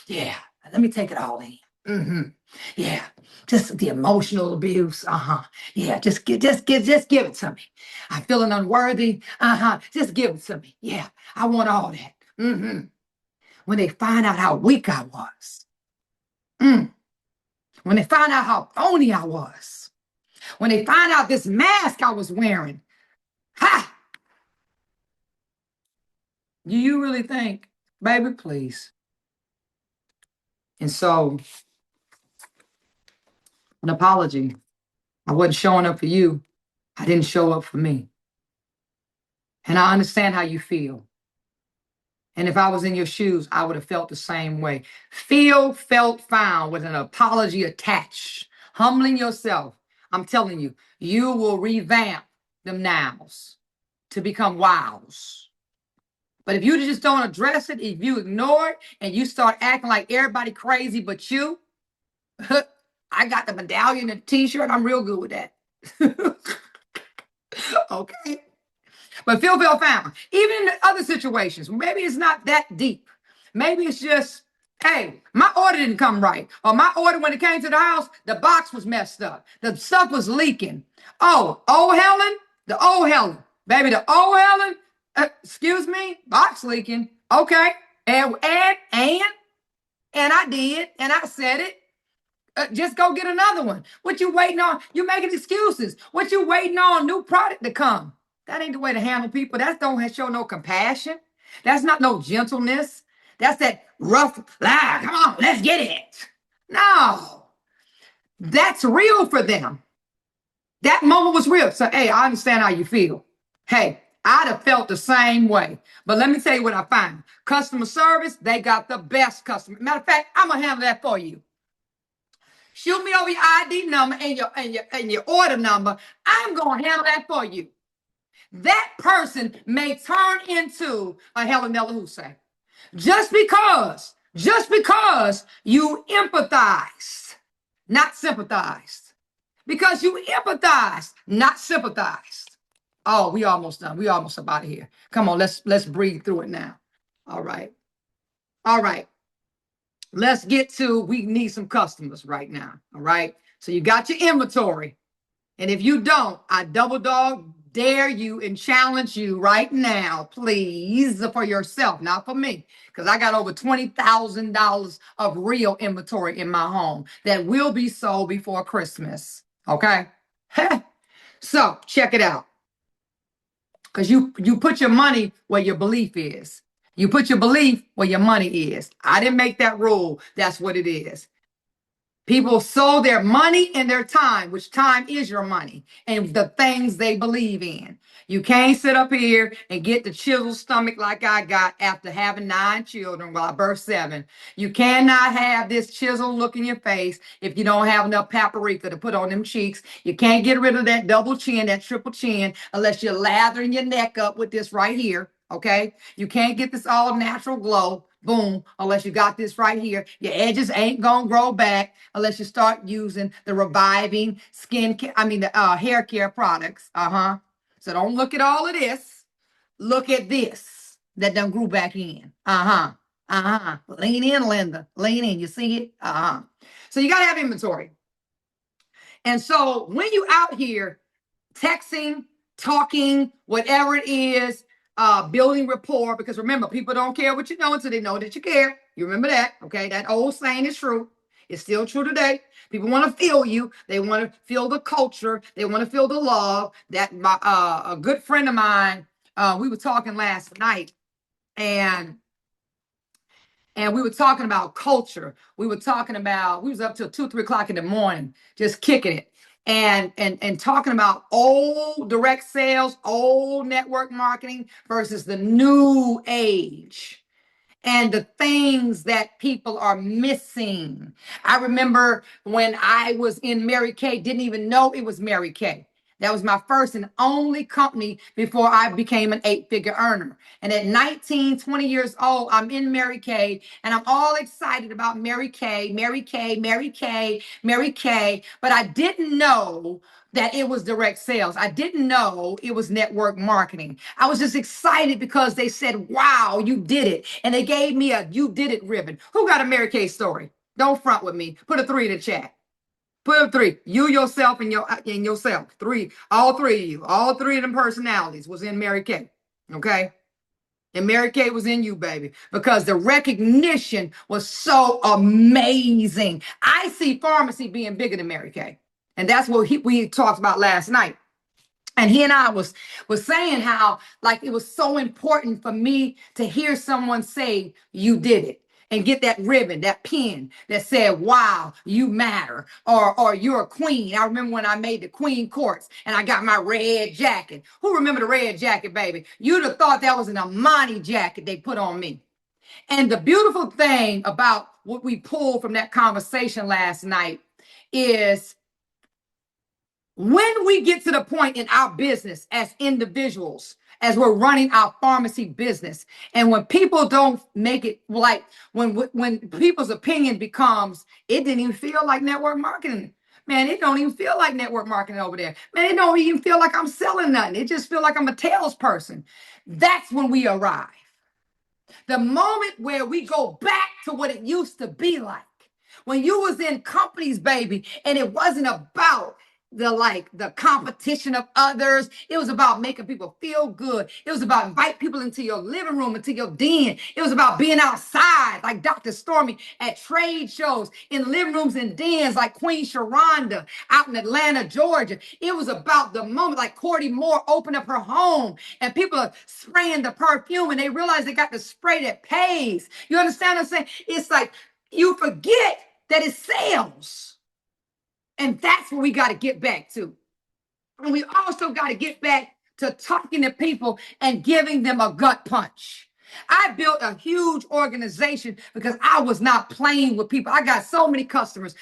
Yeah, let me take it all in. Yeah, just the emotional abuse. Yeah, just give it to me. I'm feeling unworthy. Just give it to me. Yeah, I want all that. When they find out how weak I was, when they find out how phony I was, when they find out this mask I was wearing, ha! Do you really think, baby, please? And so, an apology. I wasn't showing up for you. I didn't show up for me. And I understand how you feel. And if I was in your shoes, I would have felt the same way. Feel, felt, found with an apology attached. Humbling yourself. I'm telling you, you will revamp them nows to become wows. But if you just don't address it, if you ignore it and you start acting like everybody crazy but you, I got the medallion and t-shirt. I'm real good with that. Okay. But feel found. Even in other situations, maybe it's not that deep. Maybe it's just, hey, my order didn't come right. Or my order, when it came to the house, the box was messed up. The stuff was leaking. Oh, old Helen? The old Helen. Baby, the old Helen? Excuse me? Box leaking. Okay. And I did. And I said it. Just go get another one. What you waiting on? You making excuses. What you waiting on? New product to come. That ain't the way to handle people. That don't show no compassion. That's not no gentleness. That's that rough, come on, let's get it. No, that's real for them. That moment was real. So, hey, I understand how you feel. Hey, I'd have felt the same way. But let me tell you what I find. Customer service, they got the best customer. Matter of fact, I'm going to handle that for you. Shoot me over your ID number and your order number. I'm going to handle that for you. That person may turn into a Helen Delahoussaye. Just because you empathized, not sympathized. Because you empathized, not sympathized. Oh, we almost done. We almost about here. Come on, let's breathe through it now. All right. Let's get to, we need some customers right now. All right. So you got your inventory. And if you don't, I double dog dare you and challenge you right now, please, for yourself, not for me, because I got over $20,000 of real inventory in my home that will be sold before Christmas. Okay. So check it out. Because you put your money where your belief is. You put your belief where your money is. I didn't make that rule. That's what it is. People sold their money and their time, which time is your money, and the things they believe in. You can't sit up here and get the chiseled stomach like I got after having 9 children while I birthed 7. You cannot have this chiseled look in your face if you don't have enough paprika to put on them cheeks. You can't get rid of that double chin, that triple chin, unless you're lathering your neck up with this right here. Okay? You can't get this all natural glow. Boom, unless you got this right here. Your edges ain't gonna grow back unless you start using the reviving the hair care products. So don't look at all of this. Look at this that done grew back in. Lean in, Linda. Lean in. You see it? So you gotta have inventory. And so when you out here texting, talking, whatever it is, building rapport, because remember, people don't care what you know until they know that you care. You remember that, okay? That old saying is true. It's still true today. People want to feel you. They want to feel the culture. They want to feel the love. That a good friend of mine, we were talking last night, and we were talking about culture. We was up till 2, 3 o'clock in the morning, just kicking it. And talking about old direct sales, old network marketing versus the new age and the things that people are missing. I remember when I was in Mary Kay, didn't even know it was Mary Kay. That was my first and only company before I became an 8-figure earner. And at 19, 20 years old, I'm in Mary Kay, and I'm all excited about Mary Kay, Mary Kay, Mary Kay, Mary Kay. But I didn't know that it was direct sales. I didn't know it was network marketing. I was just excited because they said, wow, you did it. And they gave me a you did it ribbon. Who got a Mary Kay story? Don't front with me. Put a 3 in the chat. Put a 3. You, yourself, and yourself. 3. All 3 of you. All 3 of them personalities was in Mary Kay. Okay? And Mary Kay was in you, baby, because the recognition was so amazing. I see pharmacy being bigger than Mary Kay. And that's what we talked about last night. And he and I was saying how, like, it was so important for me to hear someone say, you did it. And get that ribbon, that pin that said, wow, you matter, or you're a queen. I remember when I made the queen courts and I got my red jacket. Who remember the red jacket, baby? You'd have thought that was an Amani jacket they put on me. And the beautiful thing about what we pulled from that conversation last night is when we get to the point in our business as individuals, as we're running our pharmacy business, and when people don't make it, like when people's opinion becomes, it didn't even feel like network marketing. Man, it don't even feel like network marketing over there. Man, it don't even feel like I'm selling nothing. It just feel like I'm a salesperson. That's when we arrive. The moment where we go back to what it used to be like. When you was in companies, baby, and it wasn't about the competition of others. It was about making people feel good. It was about invite people into your living room, into your den. It was about being outside like Dr. Stormy at trade shows, in living rooms and dens like Queen Sharonda out in Atlanta, Georgia. It was about the moment like Cordy Moore opened up her home and people are spraying the perfume and they realize they got the spray that pays. You understand what I'm saying? It's like you forget that it's sales. And that's what we got to get back to. And we also got to get back to talking to people and giving them a gut punch. I built a huge organization because I was not playing with people. I got so many customers,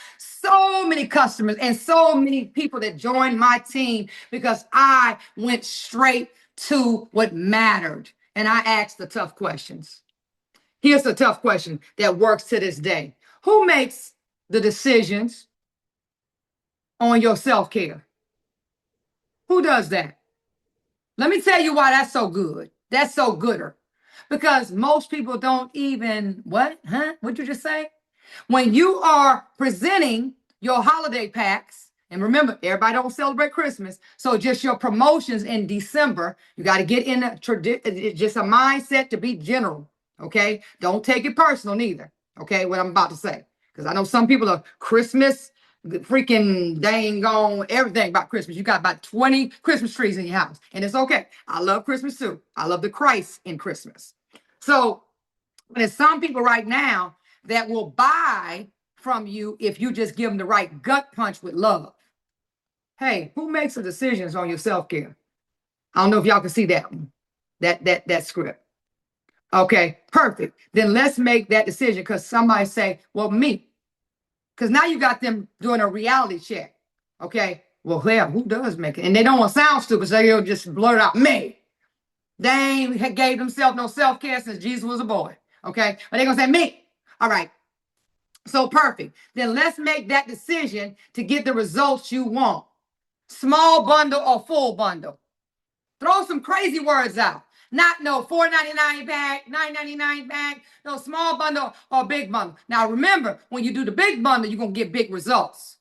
and so many people that joined my team because I went straight to what mattered. And I asked the tough questions. Here's the tough question that works to this day. Who makes the decisions on your self-care? Who does that? Let me tell you why that's so good. That's so gooder. Because most people don't even, what? Huh? What'd you just say? When you are presenting your holiday packs, and remember, everybody don't celebrate Christmas, so just your promotions in December, you got to get in just a mindset to be general, okay? Don't take it personal neither, okay, what I'm about to say. Because I know some people are Christmas freaking dang on everything about Christmas. You got about 20 Christmas trees in your house, and it's okay. I love Christmas too. I love the Christ in Christmas. So there's some people right now that will buy from you if you just give them the right gut punch with love. Hey, who makes the decisions on your self-care? I don't know if y'all can see that one, that script. Okay, perfect. Then let's make that decision because somebody say, well, me. Because now you got them doing a reality check. Okay, well, hell, who does make it? And they don't want to sound stupid, so they'll just blurt out, me. They ain't gave themselves no self-care since Jesus was a boy. Okay, but they're going to say, me. All right, so perfect. Then let's make that decision to get the results you want. Small bundle or full bundle. Throw some crazy words out. Not no $4.99 pack, $9.99 pack, no small bundle or big bundle. Now remember, when you do the big bundle, you're going to get big results.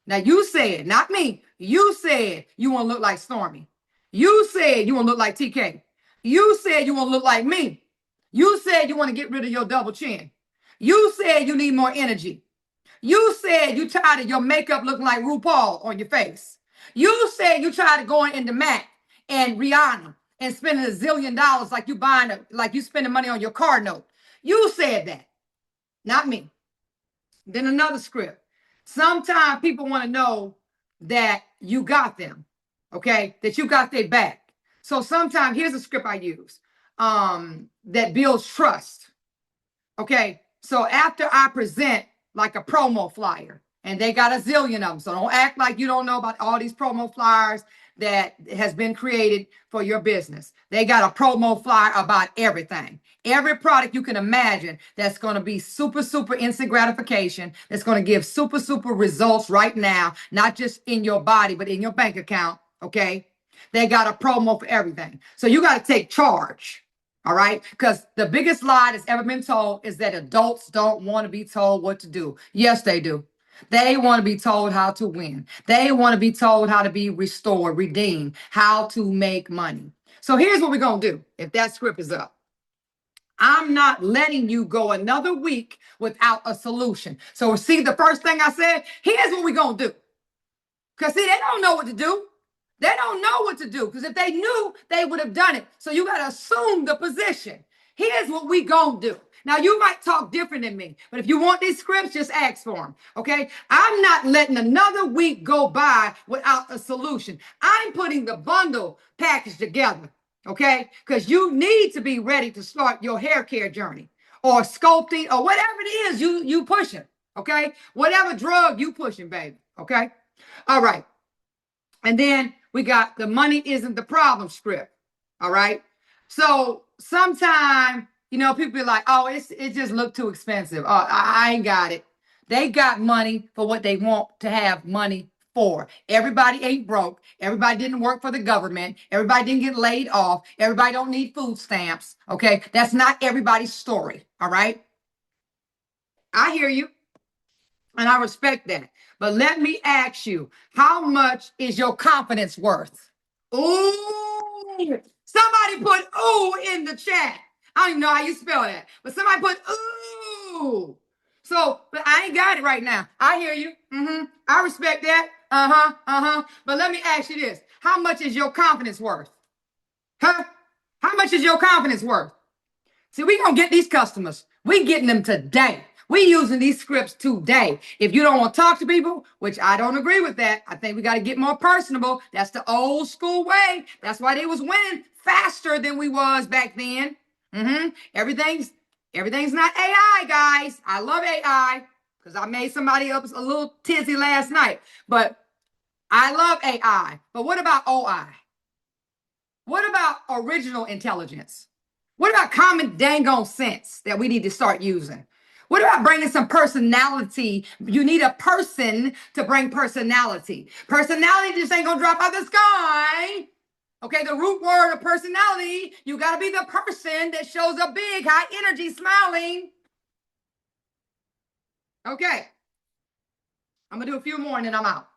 Now you said, not me, you said you want to look like Stormy. You said you want to look like TK. You said you want to look like me. You said you want to get rid of your double chin. You said you need more energy. You said you tired of your makeup looking like RuPaul on your face. You said you tired of going into MAC and Rihanna and spending $1 zillion like you spending money on your car note. You said that, not me. Then another script. Sometimes people want to know that you got them, okay? That you got their back. So sometimes here's a script I use that builds trust. Okay, so after I present like a promo flyer, and they got a zillion of them, so don't act like you don't know about all these promo flyers that has been created for your business. They got a promo flyer about everything. Every product you can imagine that's going to be super, super instant gratification, that's going to give super, super results right now, not just in your body, but in your bank account, okay? They got a promo for everything. So you got to take charge, all right? Because the biggest lie that's ever been told is that adults don't want to be told what to do. Yes, they do. They want to be told how to win. They want to be told how to be restored, redeemed, how to make money. So here's what we're going to do if that script is up. I'm not letting you go another week without a solution. So see, the first thing I said, here's what we're going to do. Because see, they don't know what to do. They don't know what to do. Because if they knew, they would have done it. So you got to assume the position. Here's what we going to do. Now, you might talk different than me, but if you want these scripts, just ask for them, okay? I'm not letting another week go by without a solution. I'm putting the bundle package together, okay? Because you need to be ready to start your hair care journey or sculpting or whatever it is you pushing, okay? Whatever drug you pushing, baby, okay? All right. And then we got the money isn't the problem script, all right? So sometimes, people be like, oh, it just looked too expensive. Oh, I ain't got it. They got money for what they want to have money for. Everybody ain't broke. Everybody didn't work for the government. Everybody didn't get laid off. Everybody don't need food stamps, okay? That's not everybody's story, all right? I hear you, and I respect that. But let me ask you, how much is your confidence worth? Ooh, somebody put ooh in the chat. I don't even know how you spell that, but somebody put ooh. So, but I ain't got it right now. I hear you. I respect that. But let me ask you this. How much is your confidence worth? Huh? How much is your confidence worth? See, we gonna get these customers. We getting them today. We using these scripts today. If you don't want to talk to people, which I don't agree with that, I think we got to get more personable. That's the old school way. That's why they was winning faster than we was back then. Everything's not AI, guys. I love AI because I made somebody else a little tizzy last night. But I love AI. But what about OI? What about original intelligence? What about common dang on sense that we need to start using? What about bringing some personality? You need a person to bring personality. Personality just ain't gonna drop out the sky. Okay, the root word of personality, you gotta be the person that shows up big, high energy, smiling. Okay, I'm gonna do a few more and then I'm out.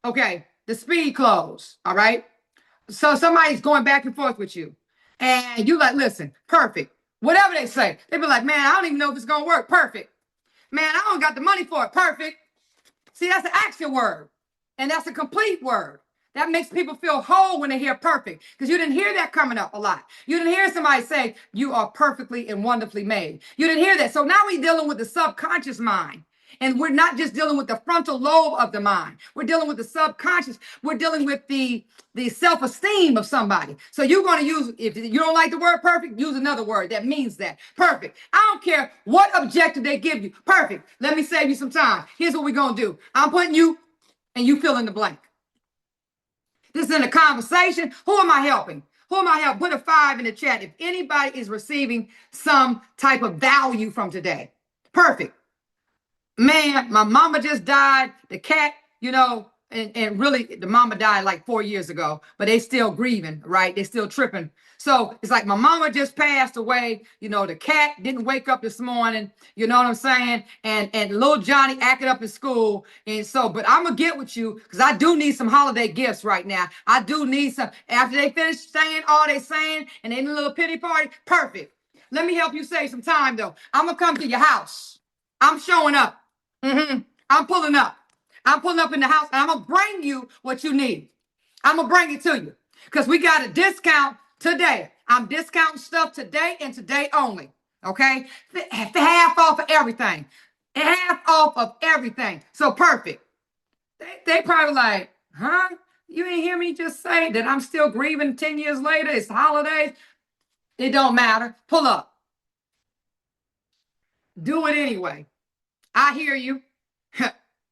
Okay, the speed close, all right? So somebody's going back and forth with you. And you like, listen, perfect. Whatever they say, they be like, man, I don't even know if it's gonna work. Perfect. Man, I don't got the money for it. Perfect. See, that's an action word. And that's a complete word. That makes people feel whole when they hear perfect. Because you didn't hear that coming up a lot. You didn't hear somebody say, you are perfectly and wonderfully made. You didn't hear that. So now we're dealing with the subconscious mind. And we're not just dealing with the frontal lobe of the mind. We're dealing with the subconscious. We're dealing with the self-esteem of somebody. So you're going to use, if you don't like the word perfect, use another word that means that. Perfect. I don't care what objective they give you. Perfect. Let me save you some time. Here's what we're going to do. I'm putting you and you fill in the blank. This is in a conversation. Who am I helping? Who am I helping? Put a 5 in the chat if anybody is receiving some type of value from today. Perfect. Man, my mama just died. The cat, and really the mama died like 4 years ago, but they still grieving, right? They still tripping. So it's like my mama just passed away. The cat didn't wake up this morning. You know what I'm saying? And little Johnny acted up in school. And so, but I'm gonna get with you because I do need some holiday gifts right now. I do need some after they finish saying all they saying and they in a little pity party. Perfect. Let me help you save some time though. I'm gonna come to your house. I'm showing up. I'm pulling up. I'm pulling up in the house and I'm going to bring you what you need. I'm going to bring it to you because we got a discount today. I'm discounting stuff today and today only. Okay? Half off of everything. Half off of everything. So perfect. They probably like, huh? You ain't hear me just say that I'm still grieving 10 years later. It's holidays. It don't matter. Pull up. Do it anyway. I hear you.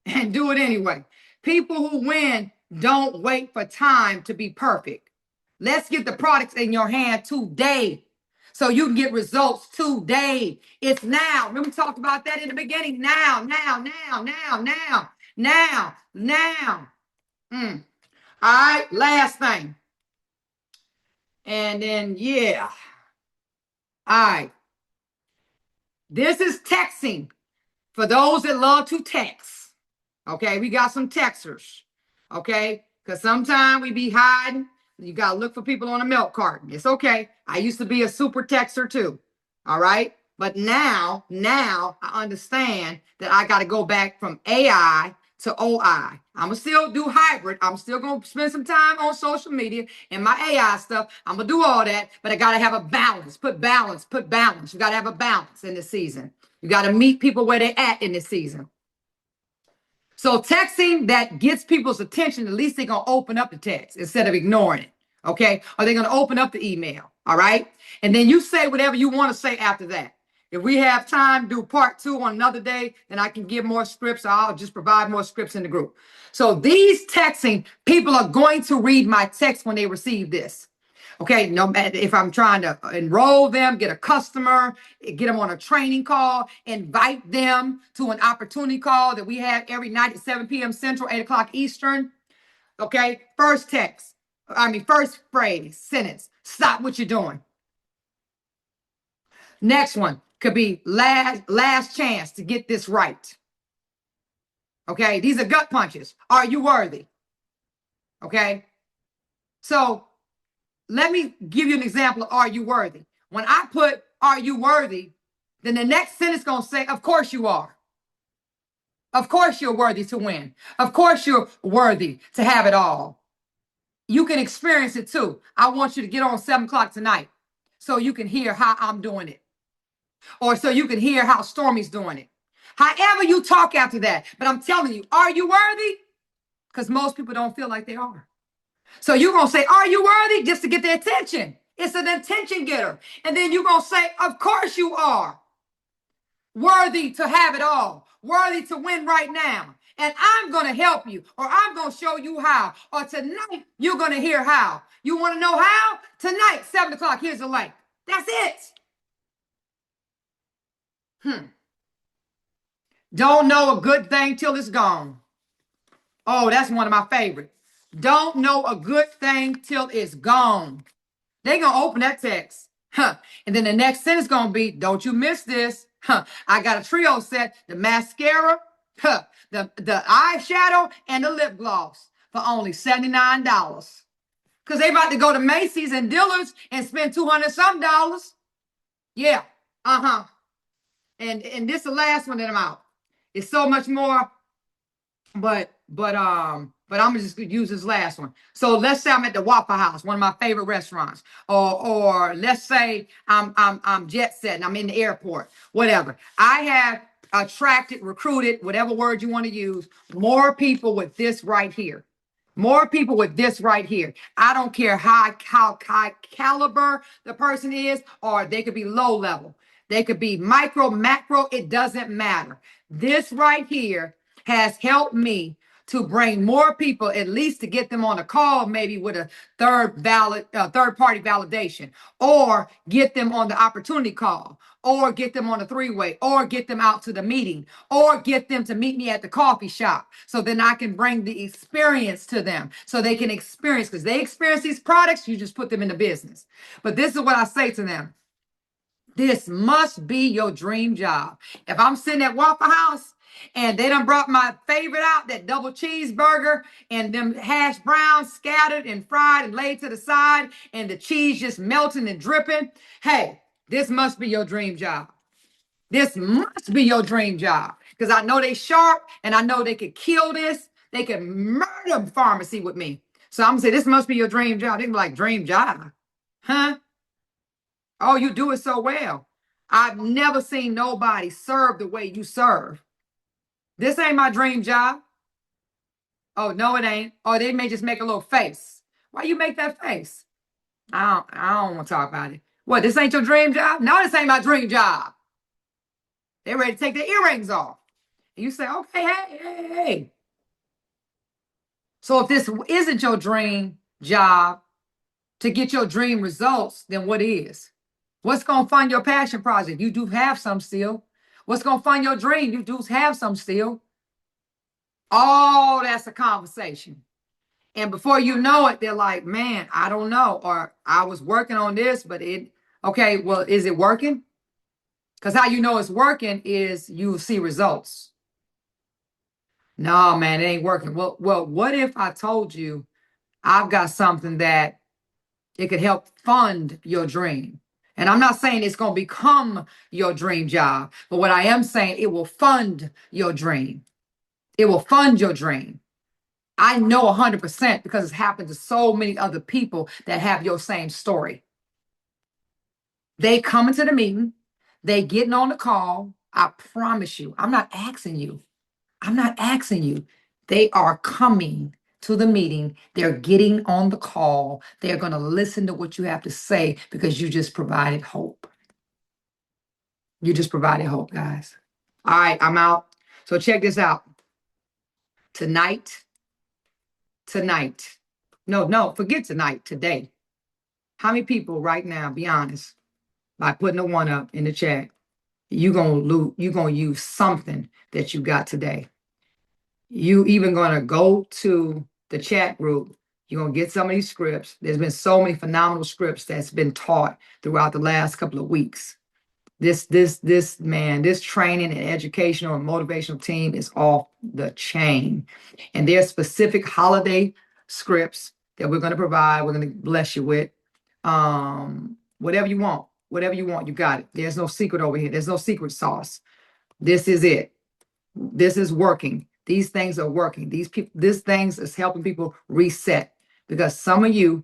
And do it anyway. People who win Don't wait for time to be perfect. Let's get the products in your hand today so you can get results today. It's now. Remember we talked about that in the beginning. Now. All right, last thing. And then, yeah. All right. This is texting for those that love to text. Okay, we got some texters. Okay, because sometimes we be hiding. You got to look for people on a milk carton. It's okay. I used to be a super texter too. All right. But now I understand that I got to go back from AI to OI. I'm going to still do hybrid. I'm still going to spend some time on social media and my AI stuff. I'm going to do all that, but I got to have a balance. Put balance. You got to have a balance in this season. You got to meet people where they're at in this season. So texting that gets people's attention, at least they're going to open up the text instead of ignoring it. Okay. Or they're going to open up the email. All right. And then you say whatever you want to say after that. If we have time to do part 2 on another day, then I can give more scripts. Or I'll just provide more scripts in the group. So these texting, people are going to read my text when they receive this. Okay, no matter if I'm trying to enroll them, get a customer, get them on a training call, invite them to an opportunity call that we have every night at 7 p.m. Central, 8 o'clock Eastern. Okay, first phrase, sentence, stop what you're doing. Next one could be last chance to get this right. Okay, these are gut punches. Are you worthy? Okay, so let me give you an example of are you worthy? When I put are you worthy, then the next sentence is going to say, of course you are. Of course you're worthy to win. Of course you're worthy to have it all. You can experience it too. I want you to get on 7 o'clock tonight so you can hear how I'm doing it. Or so you can hear how Stormy's doing it. However you talk after that. But I'm telling you, are you worthy? Because most people don't feel like they are. So you're going to say, are you worthy? Just to get their attention. It's an attention getter. And then you're going to say, of course you are. Worthy to have it all. Worthy to win right now. And I'm going to help you. Or I'm going to show you how. Or tonight, you're going to hear how. You want to know how? Tonight, 7 o'clock, here's the link. That's it. Don't know a good thing till it's gone. Oh, that's one of my favorites. Don't know a good thing till it's gone. They're going to open that text. And then the next sentence is going to be, don't you miss this. I got a trio set, the mascara, the eyeshadow, and the lip gloss for only $79. Because they about to go to Macy's and Dillard's and spend $200 some. Yeah. And this is the last one that I'm out. It's so much more, but I'm gonna just use this last one. So let's say I'm at the Waffle House, one of my favorite restaurants, or let's say I'm jet setting, I'm in the airport, whatever. I have attracted, recruited, whatever word you want to use, more people with this right here. More people with this right here. I don't care how high caliber the person is, or they could be low level. They could be micro, macro, it doesn't matter. This right here has helped me to bring more people, at least to get them on a call, maybe with a third party validation, or get them on the opportunity call, or get them on a 3-way, or get them out to the meeting, or get them to meet me at the coffee shop. So then I can bring the experience to them so they can experience, because they experience these products, you just put them in the business. But this is what I say to them. This must be your dream job. If I'm sitting at Waffle House and they done brought my favorite out, that double cheeseburger, and them hash browns scattered and fried and laid to the side, and the cheese just melting and dripping, hey, this must be your dream job. This must be your dream job. Because I know they sharp, and I know they could kill this. They could murder pharmacy with me. So I'm going to say, this must be your dream job. They can be like, dream job? Huh? Oh, you do it so well. I've never seen nobody serve the way you serve. This ain't my dream job. Oh, no, it ain't. Or they may just make a little face. Why you make that face? I don't want to talk about it. What, this ain't your dream job? No, this ain't my dream job. They're ready to take their earrings off. And you say, okay, hey. So if this isn't your dream job to get your dream results, then what is? What's going to fund your passion project? You do have some still. What's going to fund your dream? You do have some still. Oh, that's a conversation. And before you know it, they're like, man, I don't know. Or I was working on this, but okay, well, is it working? Because how you know it's working is you see results. No, man, it ain't working. Well, what if I told you I've got something that it could help fund your dream? And I'm not saying it's going to become your dream job, but what I am saying, it will fund your dream. It will fund your dream. I know 100% because it's happened to so many other people that have your same story. They come into the meeting, they getting on the call. I promise you, I'm not asking you. I'm not asking you. They are coming to the meeting. They're getting on the call. They're going to listen to what you have to say because you just provided hope. You just provided hope, guys. All right, I'm out. So check this out. Tonight. No, forget tonight, today. How many people right now, be honest, by putting a 1 up in the chat, you're gonna use something that you got today. You even gonna go to the chat group. You're gonna get some of these scripts. There's been so many phenomenal scripts that's been taught throughout the last couple of weeks. This training and educational and motivational team is off the chain. And there's specific holiday scripts that we're going to provide. We're going to bless you with. Whatever you want, you got it. There's no secret over here. There's no secret sauce. This is it. This is working. These things are working. These things is helping people reset. Because some of you,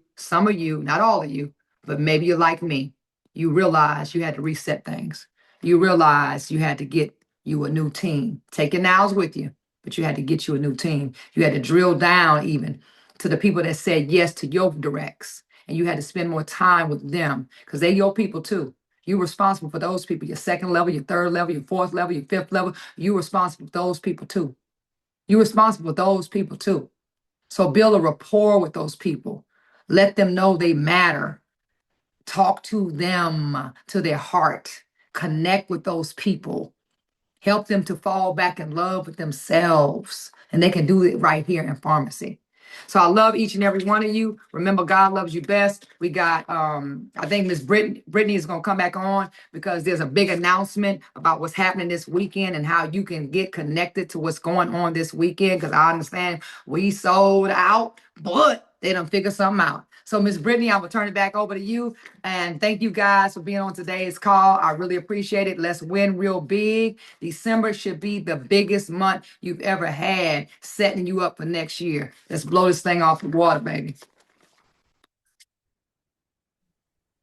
not all of you, but maybe you're like me. You realize you had to reset things. You realize you had to get you a new team. Take your nows with you, but you had to get you a new team. You had to drill down even to the people that said yes to your directs. And you had to spend more time with them because they're your people too. You're responsible for those people, your second level, your third level, your fourth level, your fifth level. You're responsible for those people too. You're responsible for those people too. So build a rapport with those people. Let them know they matter. Talk to them, to their heart. Connect with those people. Help them to fall back in love with themselves. And they can do it right here in pharmacy. So I love each and every one of you. Remember, God loves you best. We got, I think Miss Brittany is going to come back on because there's a big announcement about what's happening this weekend and how you can get connected to what's going on this weekend. Because I understand we sold out, but they done figure something out. So Miss Brittany, I'm going to turn it back over to you. And thank you guys for being on today's call. I really appreciate it. Let's win real big. December should be the biggest month you've ever had, setting you up for next year. Let's blow this thing off the water, baby.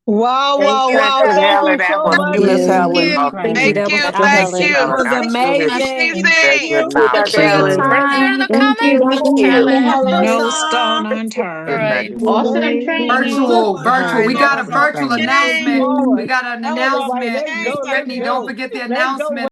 Wow, Thank wow, you, wow. Thank Helen. you That so was much. Miss Thank Helen. you. Thank you. Thank That was you. Dr. Thank Helen. That you. was Absolutely. amazing. Very Thank good you. job. Thank you for your Thank time. you. Thank you. Good Right. night. Awesome training. Virtual. We got a virtual Moving announcement. forward. We got an That was all right. announcement. Let's Miss go. Let's Brittany, don't go. forget the Let's go. announcement.